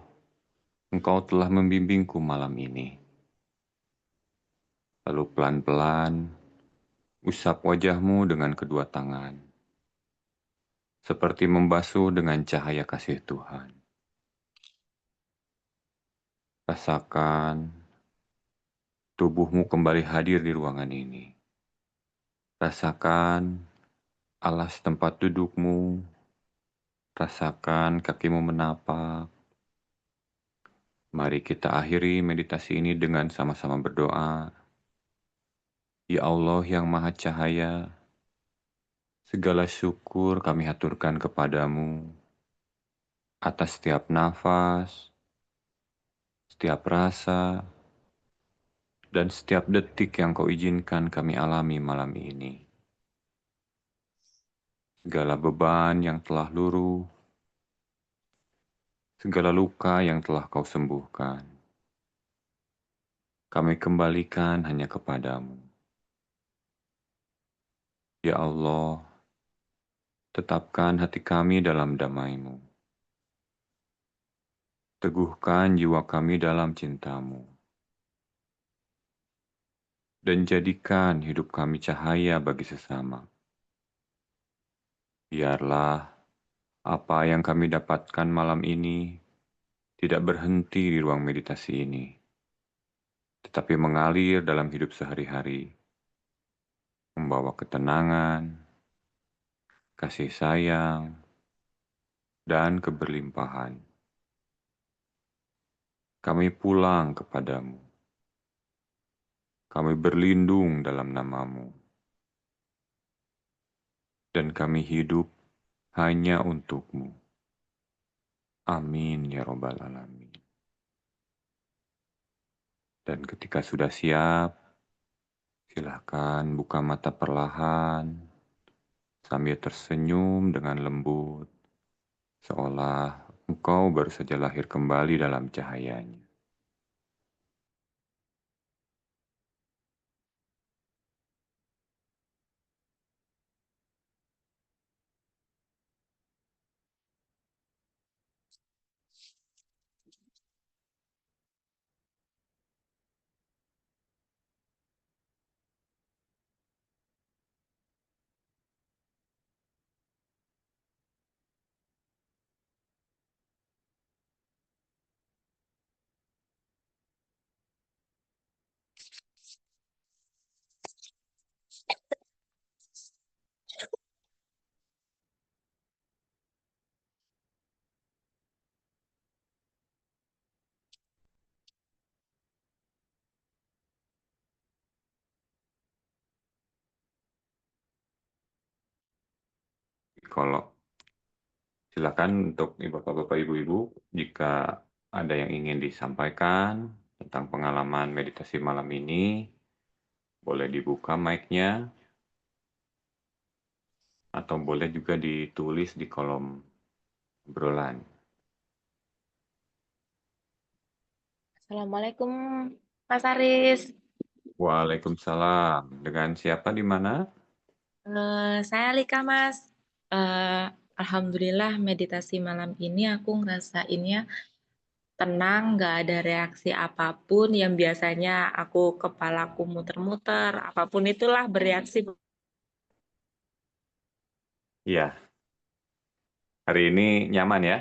Engkau telah membimbingku malam ini. Lalu pelan-pelan, usap wajahmu dengan kedua tangan. Seperti membasuh dengan cahaya kasih Tuhan. Rasakan tubuhmu kembali hadir di ruangan ini. Rasakan alas tempat dudukmu. Rasakan kakimu menapak. Mari kita akhiri meditasi ini dengan sama-sama berdoa. Ya Allah yang Maha Cahaya, segala syukur kami haturkan kepadamu atas setiap nafas, setiap rasa, dan setiap detik yang Kau izinkan kami alami malam ini. Segala beban yang telah luruh, segala luka yang telah Kau sembuhkan, kami kembalikan hanya kepadamu. Ya Allah, tetapkan hati kami dalam damai-Mu. Teguhkan jiwa kami dalam cinta-Mu. Dan jadikan hidup kami cahaya bagi sesama. Biarlah apa yang kami dapatkan malam ini tidak berhenti di ruang meditasi ini, tetapi mengalir dalam hidup sehari-hari, membawa ketenangan, kasih sayang, dan keberlimpahan. Kami pulang kepadamu. Kami berlindung dalam nama-Mu. Dan kami hidup hanya untuk-Mu. Amin ya Rabbal Alamin. Dan ketika sudah siap, silakan buka mata perlahan sambil tersenyum dengan lembut, seolah engkau baru saja lahir kembali dalam cahayanya. Kalau silakan untuk bapak-bapak, ibu-ibu, jika ada yang ingin disampaikan tentang pengalaman meditasi malam ini, boleh dibuka mic-nya, atau boleh juga ditulis di kolom obrolan. Assalamualaikum, Mas Aris. Waalaikumsalam. Dengan siapa di mana? Saya Lika, Mas. Eh, Alhamdulillah meditasi malam ini aku ngerasainnya tenang, nggak ada reaksi apapun yang biasanya aku kepalaku muter-muter, apapun itulah bereaksi. Iya. Hari ini nyaman ya?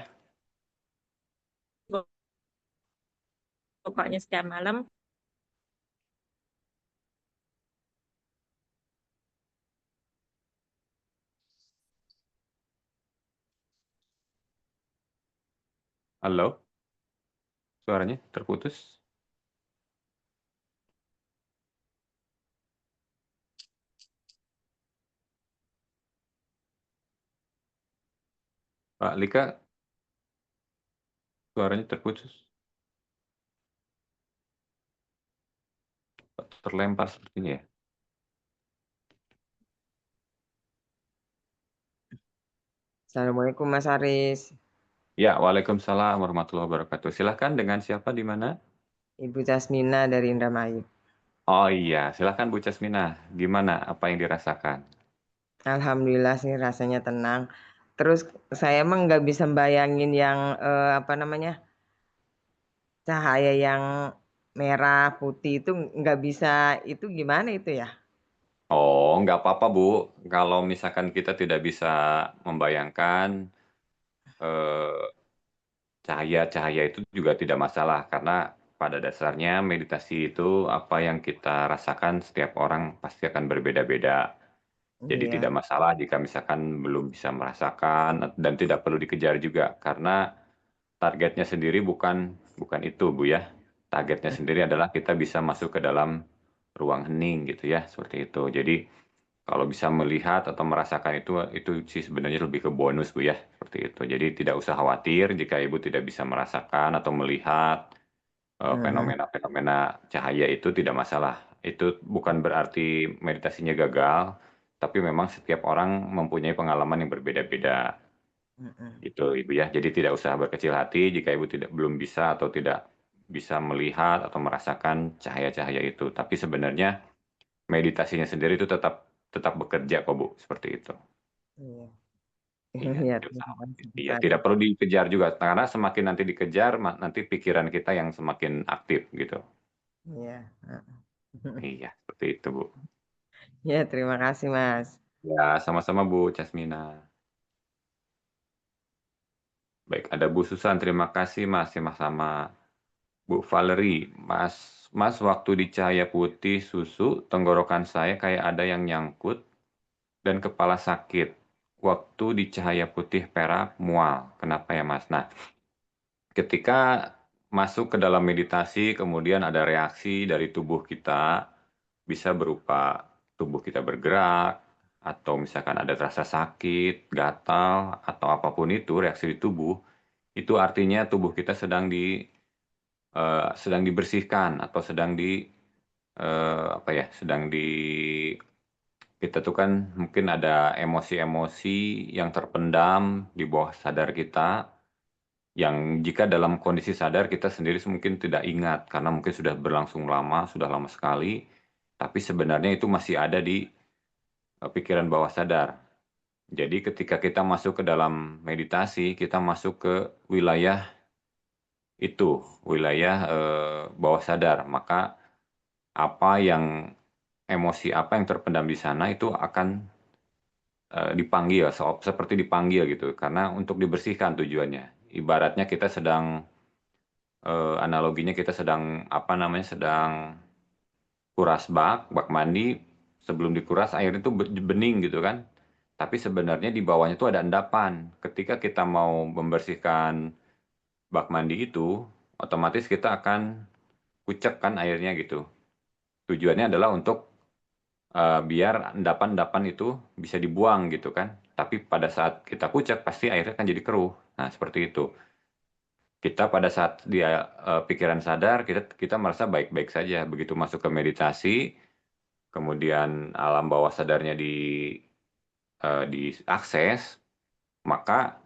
Pokoknya setiap malam. Halo? Suaranya terputus? Pak Lika, suaranya terputus? Terlempar sepertinya ya? Assalamualaikum Mas Haris. Ya, waalaikumsalam warahmatullahi wabarakatuh. Silahkan, dengan siapa di mana? Ibu Casmina dari Indramayu. Oh iya, silahkan Bu Casmina. Gimana? Apa yang dirasakan? Alhamdulillah sih rasanya tenang. Terus saya emang nggak bisa bayangin yang apa namanya cahaya yang merah putih itu nggak bisa, itu gimana itu ya? Oh, nggak apa-apa Bu. Kalau misalkan kita tidak bisa membayangkan eh, cahaya-cahaya itu juga tidak masalah. Karena pada dasarnya meditasi itu apa yang kita rasakan setiap orang pasti akan berbeda-beda. Jadi Iya, tidak masalah jika misalkan belum bisa merasakan dan tidak perlu dikejar juga. Karena targetnya sendiri bukan bukan itu Bu ya. Targetnya sendiri adalah kita bisa masuk ke dalam ruang hening gitu ya, seperti itu. Jadi kalau bisa melihat atau merasakan itu sih sebenarnya lebih ke bonus Bu ya, seperti itu. Jadi tidak usah khawatir jika Ibu tidak bisa merasakan atau melihat mm, fenomena-fenomena cahaya itu tidak masalah. Itu bukan berarti meditasinya gagal, tapi memang setiap orang mempunyai pengalaman yang berbeda-beda. mm. Itu Ibu ya. Jadi tidak usah berkecil hati jika Ibu belum bisa atau tidak bisa melihat atau merasakan cahaya-cahaya itu. Tapi sebenarnya meditasinya sendiri itu tetap tetap bekerja kok Bu, seperti itu. Iya, Iya, iya, tidak usah terima khawatir. kasih Iya, Mas tidak Haris. perlu dikejar juga karena semakin nanti dikejar nanti pikiran kita yang semakin aktif gitu. Iya, Iya, seperti itu Bu. iya, terima kasih Mas. Ya, sama-sama Bu Casmina. Baik, ada Bu Susan, terima kasih Mas, sama-sama. Bu Valerie, Mas waktu di cahaya putih susu, tenggorokan saya kayak ada yang nyangkut dan kepala sakit. Waktu di cahaya putih perak mual. Kenapa ya Mas? Nah, ketika masuk ke dalam meditasi, kemudian ada reaksi dari tubuh kita, bisa berupa tubuh kita bergerak, atau misalkan ada rasa sakit, gatal, atau apapun itu, reaksi di tubuh, itu artinya tubuh kita sedang dibersihkan atau sedang apa ya, kita tuh kan mungkin ada emosi-emosi yang terpendam di bawah sadar kita, yang jika dalam kondisi sadar kita sendiri mungkin tidak ingat karena mungkin sudah berlangsung lama, sudah lama sekali, tapi sebenarnya itu masih ada di pikiran bawah sadar. Jadi ketika kita masuk ke dalam meditasi, kita masuk ke wilayah itu, wilayah bawah sadar, maka emosi apa yang terpendam di sana itu akan dipanggil, seperti dipanggil gitu, karena untuk dibersihkan tujuannya. Ibaratnya kita sedang analoginya kita sedang apa namanya sedang kuras bak mandi, sebelum dikuras air itu bening gitu kan. Tapi sebenarnya di bawahnya itu ada endapan. Ketika kita mau membersihkan bak mandi itu, otomatis kita akan kucek kan airnya gitu. Tujuannya adalah untuk biar endapan-endapan itu bisa dibuang gitu kan. Tapi pada saat kita kucek pasti airnya akan jadi keruh. Nah, seperti itu. Kita pada saat dia pikiran sadar, kita merasa baik-baik saja. Begitu masuk ke meditasi, kemudian alam bawah sadarnya diakses, maka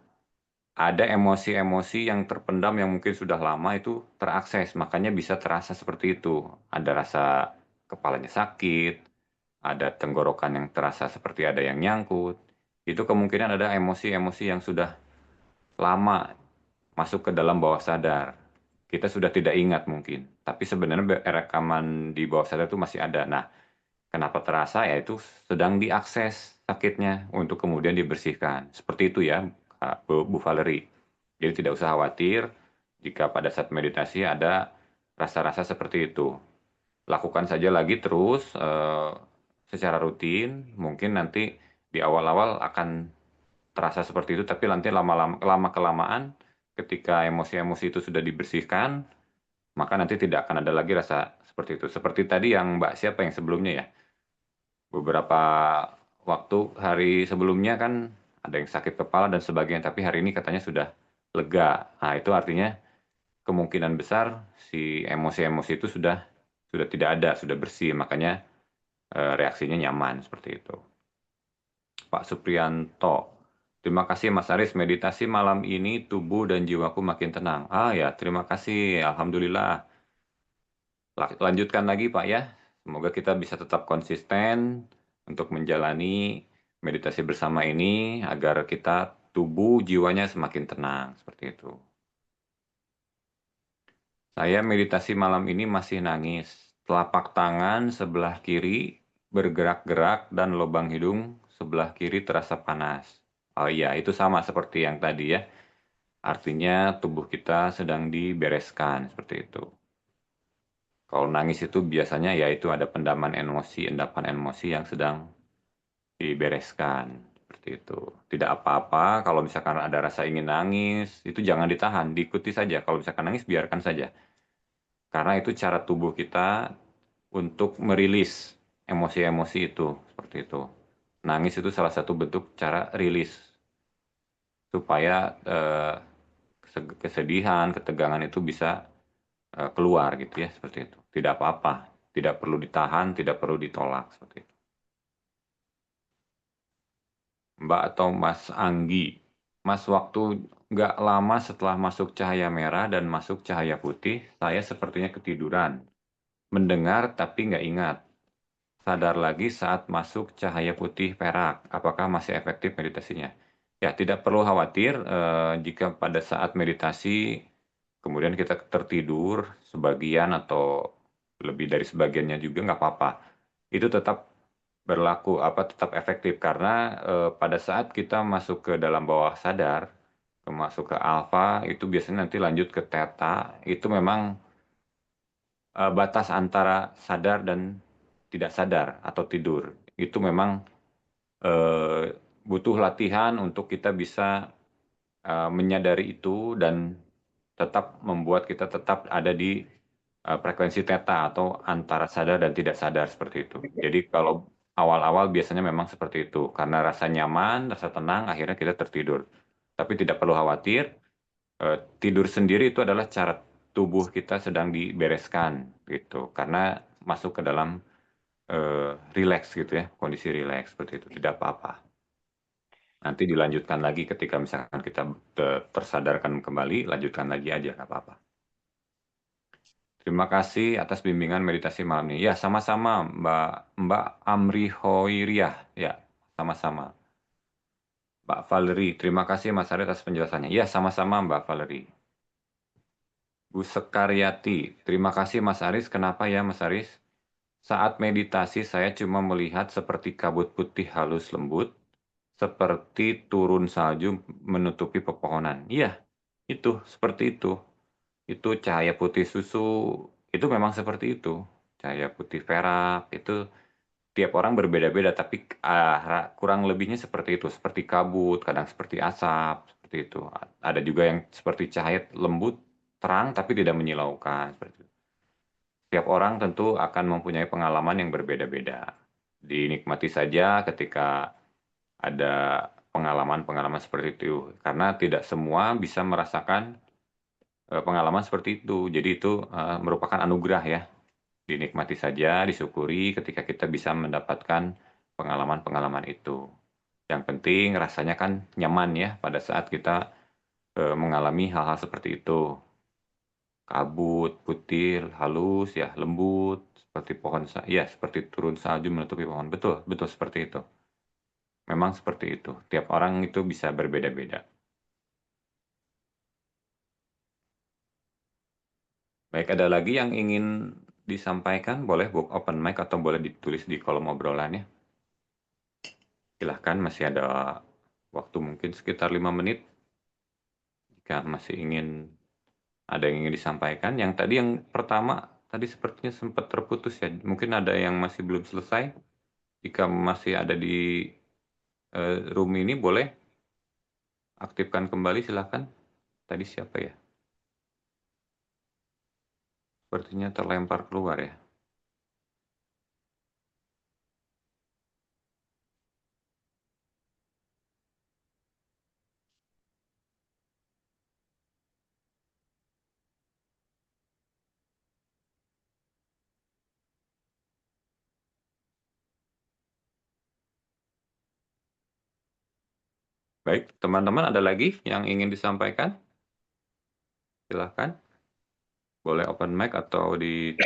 ada emosi-emosi yang terpendam yang mungkin sudah lama itu terakses, makanya bisa terasa seperti itu. Ada rasa kepalanya sakit, ada tenggorokan yang terasa seperti ada yang nyangkut. Itu kemungkinan ada emosi-emosi yang sudah lama masuk ke dalam bawah sadar. Kita sudah tidak ingat mungkin, tapi sebenarnya rekaman di bawah sadar itu masih ada. Nah, kenapa terasa? Yaitu sedang diakses sakitnya untuk kemudian dibersihkan. Seperti itu ya, Bu Valerie. Jadi tidak usah khawatir jika pada saat meditasi ada rasa-rasa seperti itu. Lakukan saja lagi terus secara rutin. Mungkin nanti di awal-awal akan terasa seperti itu, tapi nanti lama-lama kelamaan ketika emosi-emosi itu sudah dibersihkan, maka nanti tidak akan ada lagi rasa seperti itu. Seperti tadi yang Mbak siapa yang sebelumnya ya, beberapa waktu hari sebelumnya kan ada yang sakit kepala dan sebagainya, tapi hari ini katanya sudah lega. Nah, itu artinya kemungkinan besar si emosi-emosi itu sudah tidak ada, sudah bersih, makanya reaksinya nyaman seperti itu. Pak Suprianto, terima kasih Mas Aris, meditasi malam ini tubuh dan jiwaku makin tenang. Ah ya, terima kasih, alhamdulillah. Lanjutkan lagi Pak ya, semoga kita bisa tetap konsisten untuk menjalani meditasi bersama ini agar kita tubuh jiwanya semakin tenang, seperti itu. Saya meditasi malam ini masih nangis. Telapak tangan sebelah kiri bergerak-gerak dan lubang hidung sebelah kiri terasa panas. Oh iya, itu sama seperti yang tadi ya. Artinya tubuh kita sedang dibereskan seperti itu. Kalau nangis itu biasanya ya itu ada endapan emosi yang sedang dibereskan seperti itu. Tidak apa-apa kalau misalkan ada rasa ingin nangis, itu jangan ditahan, diikuti saja. Kalau misalkan nangis biarkan saja. Karena itu cara tubuh kita untuk merilis emosi-emosi itu, seperti itu. Nangis itu salah satu bentuk cara rilis supaya kesedihan, ketegangan itu bisa keluar gitu ya, seperti itu. Tidak apa-apa, tidak perlu ditahan, tidak perlu ditolak seperti itu. Mbak atau Mas Anggi, Mas, waktu nggak lama setelah masuk cahaya merah dan masuk cahaya putih, saya sepertinya ketiduran. Mendengar tapi nggak ingat. Sadar lagi saat masuk cahaya putih perak. Apakah masih efektif meditasinya? Ya, tidak perlu khawatir jika pada saat meditasi kemudian kita tertidur sebagian atau lebih dari sebagiannya juga nggak apa-apa. Itu tetap berlaku, tetap efektif karena pada saat kita masuk ke dalam bawah sadar, masuk ke alfa, itu biasanya nanti lanjut ke theta, itu memang batas antara sadar dan tidak sadar atau tidur. Itu memang butuh latihan untuk kita bisa menyadari itu dan tetap membuat kita tetap ada di frekuensi theta atau antara sadar dan tidak sadar seperti itu. Jadi kalau awal-awal biasanya memang seperti itu. Karena rasa nyaman, rasa tenang, akhirnya kita tertidur. Tapi tidak perlu khawatir, tidur sendiri itu adalah cara tubuh kita sedang dibereskan gitu. Karena masuk ke dalam relax gitu ya, kondisi relax seperti itu, tidak apa-apa. Nanti dilanjutkan lagi ketika misalkan kita tersadarkan kembali, lanjutkan lagi aja, nggak apa-apa. Terima kasih atas bimbingan meditasi malam ini. Ya, sama-sama Mbak Amri Hoiriah. Ya, sama-sama. Mbak Valerie, terima kasih Mas Aris atas penjelasannya. Ya, sama-sama Mbak Valerie. Bu Sekaryati, terima kasih Mas Aris. Kenapa ya Mas Aris? Saat meditasi saya cuma melihat seperti kabut putih halus lembut, seperti turun salju menutupi pepohonan. Iya, itu, seperti itu. Itu cahaya putih susu, itu memang seperti itu. Cahaya putih perak, itu tiap orang berbeda-beda, tapi kurang lebihnya seperti itu. Seperti kabut, kadang seperti asap, seperti itu. Ada juga yang seperti cahaya lembut, terang, tapi tidak menyilaukan. Seperti itu. Tiap orang tentu akan mempunyai pengalaman yang berbeda-beda. Dinikmati saja ketika ada pengalaman-pengalaman seperti itu. Karena tidak semua bisa merasakan pengalaman seperti itu. Jadi itu merupakan anugerah ya. Dinikmati saja, disyukuri ketika kita bisa mendapatkan pengalaman-pengalaman itu. Yang penting rasanya kan nyaman ya pada saat kita mengalami hal-hal seperti itu. Kabut, putih, halus ya, lembut, seperti pohon, ya seperti turun salju menutupi pohon. Betul, betul seperti itu. Memang seperti itu. Tiap orang itu bisa berbeda-beda. Baik, ada lagi yang ingin disampaikan? Boleh open mic atau boleh ditulis di kolom obrolan ya. Silahkan, masih ada waktu mungkin sekitar 5 menit. Jika masih ada yang ingin disampaikan. Yang tadi yang pertama, tadi sepertinya sempat terputus ya. Mungkin ada yang masih belum selesai. Jika masih ada di room ini, boleh aktifkan kembali silahkan. Tadi siapa ya? Sepertinya terlempar keluar ya. Baik, teman-teman ada lagi yang ingin disampaikan? Silahkan. Boleh open mic atau di...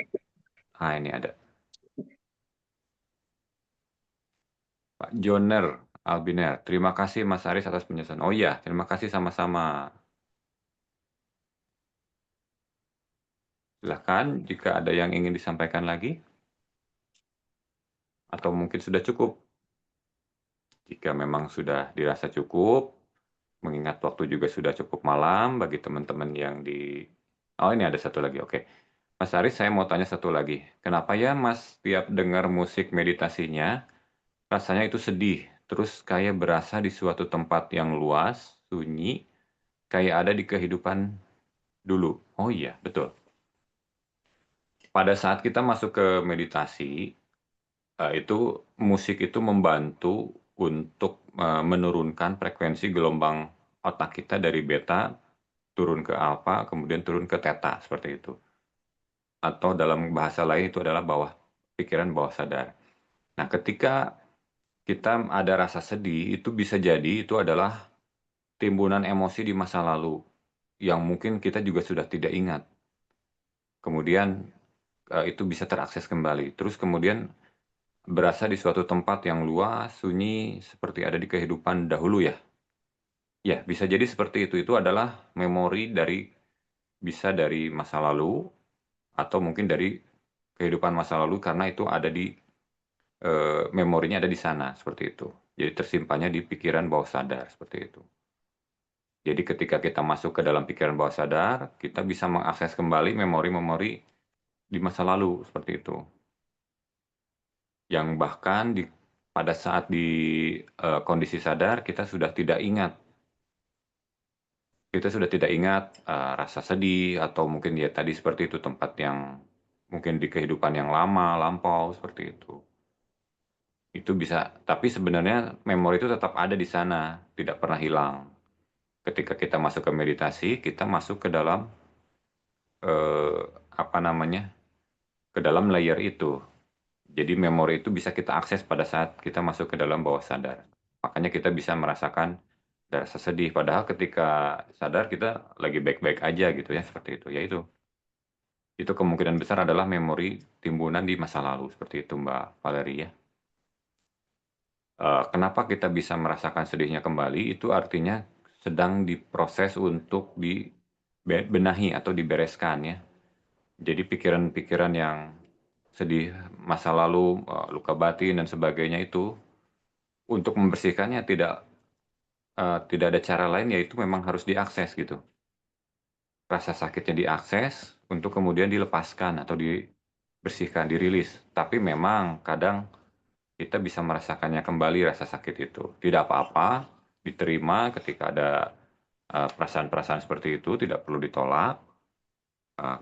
ini ada. Pak Joner Albiner. Terima kasih Mas Aris atas penjelasan. Oh iya, terima kasih sama-sama. Silahkan jika ada yang ingin disampaikan lagi. Atau mungkin sudah cukup. Jika memang sudah dirasa cukup, mengingat waktu juga sudah cukup malam bagi teman-teman yang di... Oh ini ada satu lagi, oke. Mas Aris, saya mau tanya satu lagi. Kenapa ya Mas tiap dengar musik meditasinya, rasanya itu sedih, terus kayak berasa di suatu tempat yang luas, sunyi, kayak ada di kehidupan dulu. Oh iya, betul. Pada saat kita masuk ke meditasi, itu musik itu membantu untuk menurunkan frekuensi gelombang otak kita dari beta turun ke alfa, kemudian turun ke theta, seperti itu. Atau dalam bahasa lain itu adalah pikiran bawah sadar. Nah, ketika kita ada rasa sedih, itu bisa jadi itu adalah timbunan emosi di masa lalu yang mungkin kita juga sudah tidak ingat. Kemudian itu bisa terakses kembali. Terus kemudian berasa di suatu tempat yang luas, sunyi, seperti ada di kehidupan dahulu ya. Ya, bisa jadi seperti itu. Itu adalah memori bisa dari masa lalu, atau mungkin dari kehidupan masa lalu karena itu ada di memorinya ada di sana, seperti itu. Jadi tersimpannya di pikiran bawah sadar, seperti itu. Jadi ketika kita masuk ke dalam pikiran bawah sadar, kita bisa mengakses kembali memori-memori di masa lalu, seperti itu. Yang bahkan pada saat di kondisi sadar, kita sudah tidak ingat. Kita sudah tidak ingat rasa sedih, atau mungkin ya tadi seperti itu, tempat yang mungkin di kehidupan yang lama, lampau, seperti itu. Itu bisa, tapi sebenarnya memori itu tetap ada di sana, tidak pernah hilang. Ketika kita masuk ke meditasi, kita masuk ke dalam ke dalam layer itu. Jadi memori itu bisa kita akses pada saat kita masuk ke dalam bawah sadar. Makanya kita bisa merasakan rasa sedih. Padahal ketika sadar kita lagi baik-baik aja gitu ya, seperti itu. Ya itu kemungkinan besar adalah memori timbunan di masa lalu, seperti itu Mbak Valeria. Kenapa kita bisa merasakan sedihnya kembali? Itu artinya sedang diproses untuk dibenahi atau dibereskan ya. Jadi pikiran-pikiran yang sedih masa lalu, luka batin dan sebagainya itu, untuk membersihkannya tidak ada cara lain, yaitu memang harus diakses gitu. Rasa sakitnya diakses untuk kemudian dilepaskan atau dibersihkan, dirilis. Tapi memang kadang kita bisa merasakannya kembali rasa sakit itu. Tidak apa-apa, diterima ketika ada perasaan-perasaan seperti itu, tidak perlu ditolak,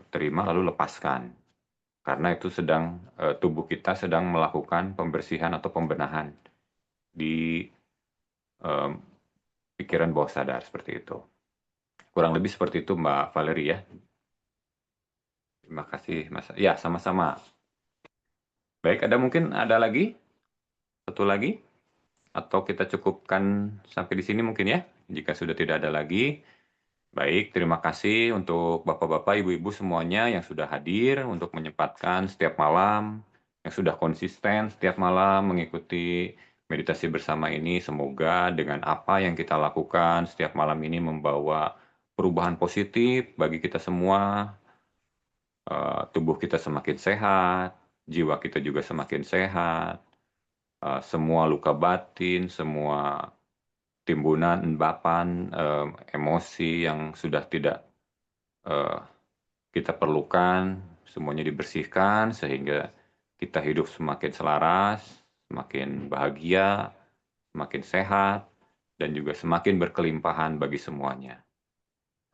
terima lalu lepaskan. Karena itu tubuh kita sedang melakukan pembersihan atau pembenahan di pikiran bawah sadar, seperti itu. Kurang lebih seperti itu Mbak Valeria. Terima kasih Mas. Ya, sama-sama. Baik, mungkin ada lagi? Satu lagi? Atau kita cukupkan sampai di sini mungkin ya, jika sudah tidak ada lagi. Baik, terima kasih untuk Bapak-Bapak, Ibu-Ibu semuanya yang sudah hadir untuk menyempatkan setiap malam, yang sudah konsisten setiap malam mengikuti meditasi bersama ini. Semoga dengan apa yang kita lakukan setiap malam ini membawa perubahan positif bagi kita semua. Tubuh kita semakin sehat, jiwa kita juga semakin sehat, semua luka batin, semua timbunan, endapan, emosi yang sudah tidak kita perlukan, semuanya dibersihkan sehingga kita hidup semakin selaras, semakin bahagia, semakin sehat, dan juga semakin berkelimpahan bagi semuanya.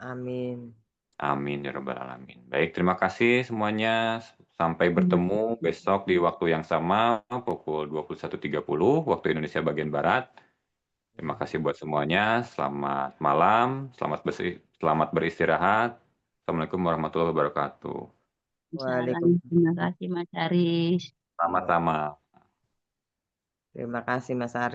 Amin. Amin ya rabbal alamin. Baik, terima kasih semuanya. Sampai bertemu besok di waktu yang sama pukul 21.30 waktu Indonesia bagian Barat. Terima kasih buat semuanya. Selamat malam, selamat beristirahat. Assalamualaikum warahmatullahi wabarakatuh. Waalaikumsalam. Terima kasih Mas Aris. Sama-sama. Terima kasih Mas Ari.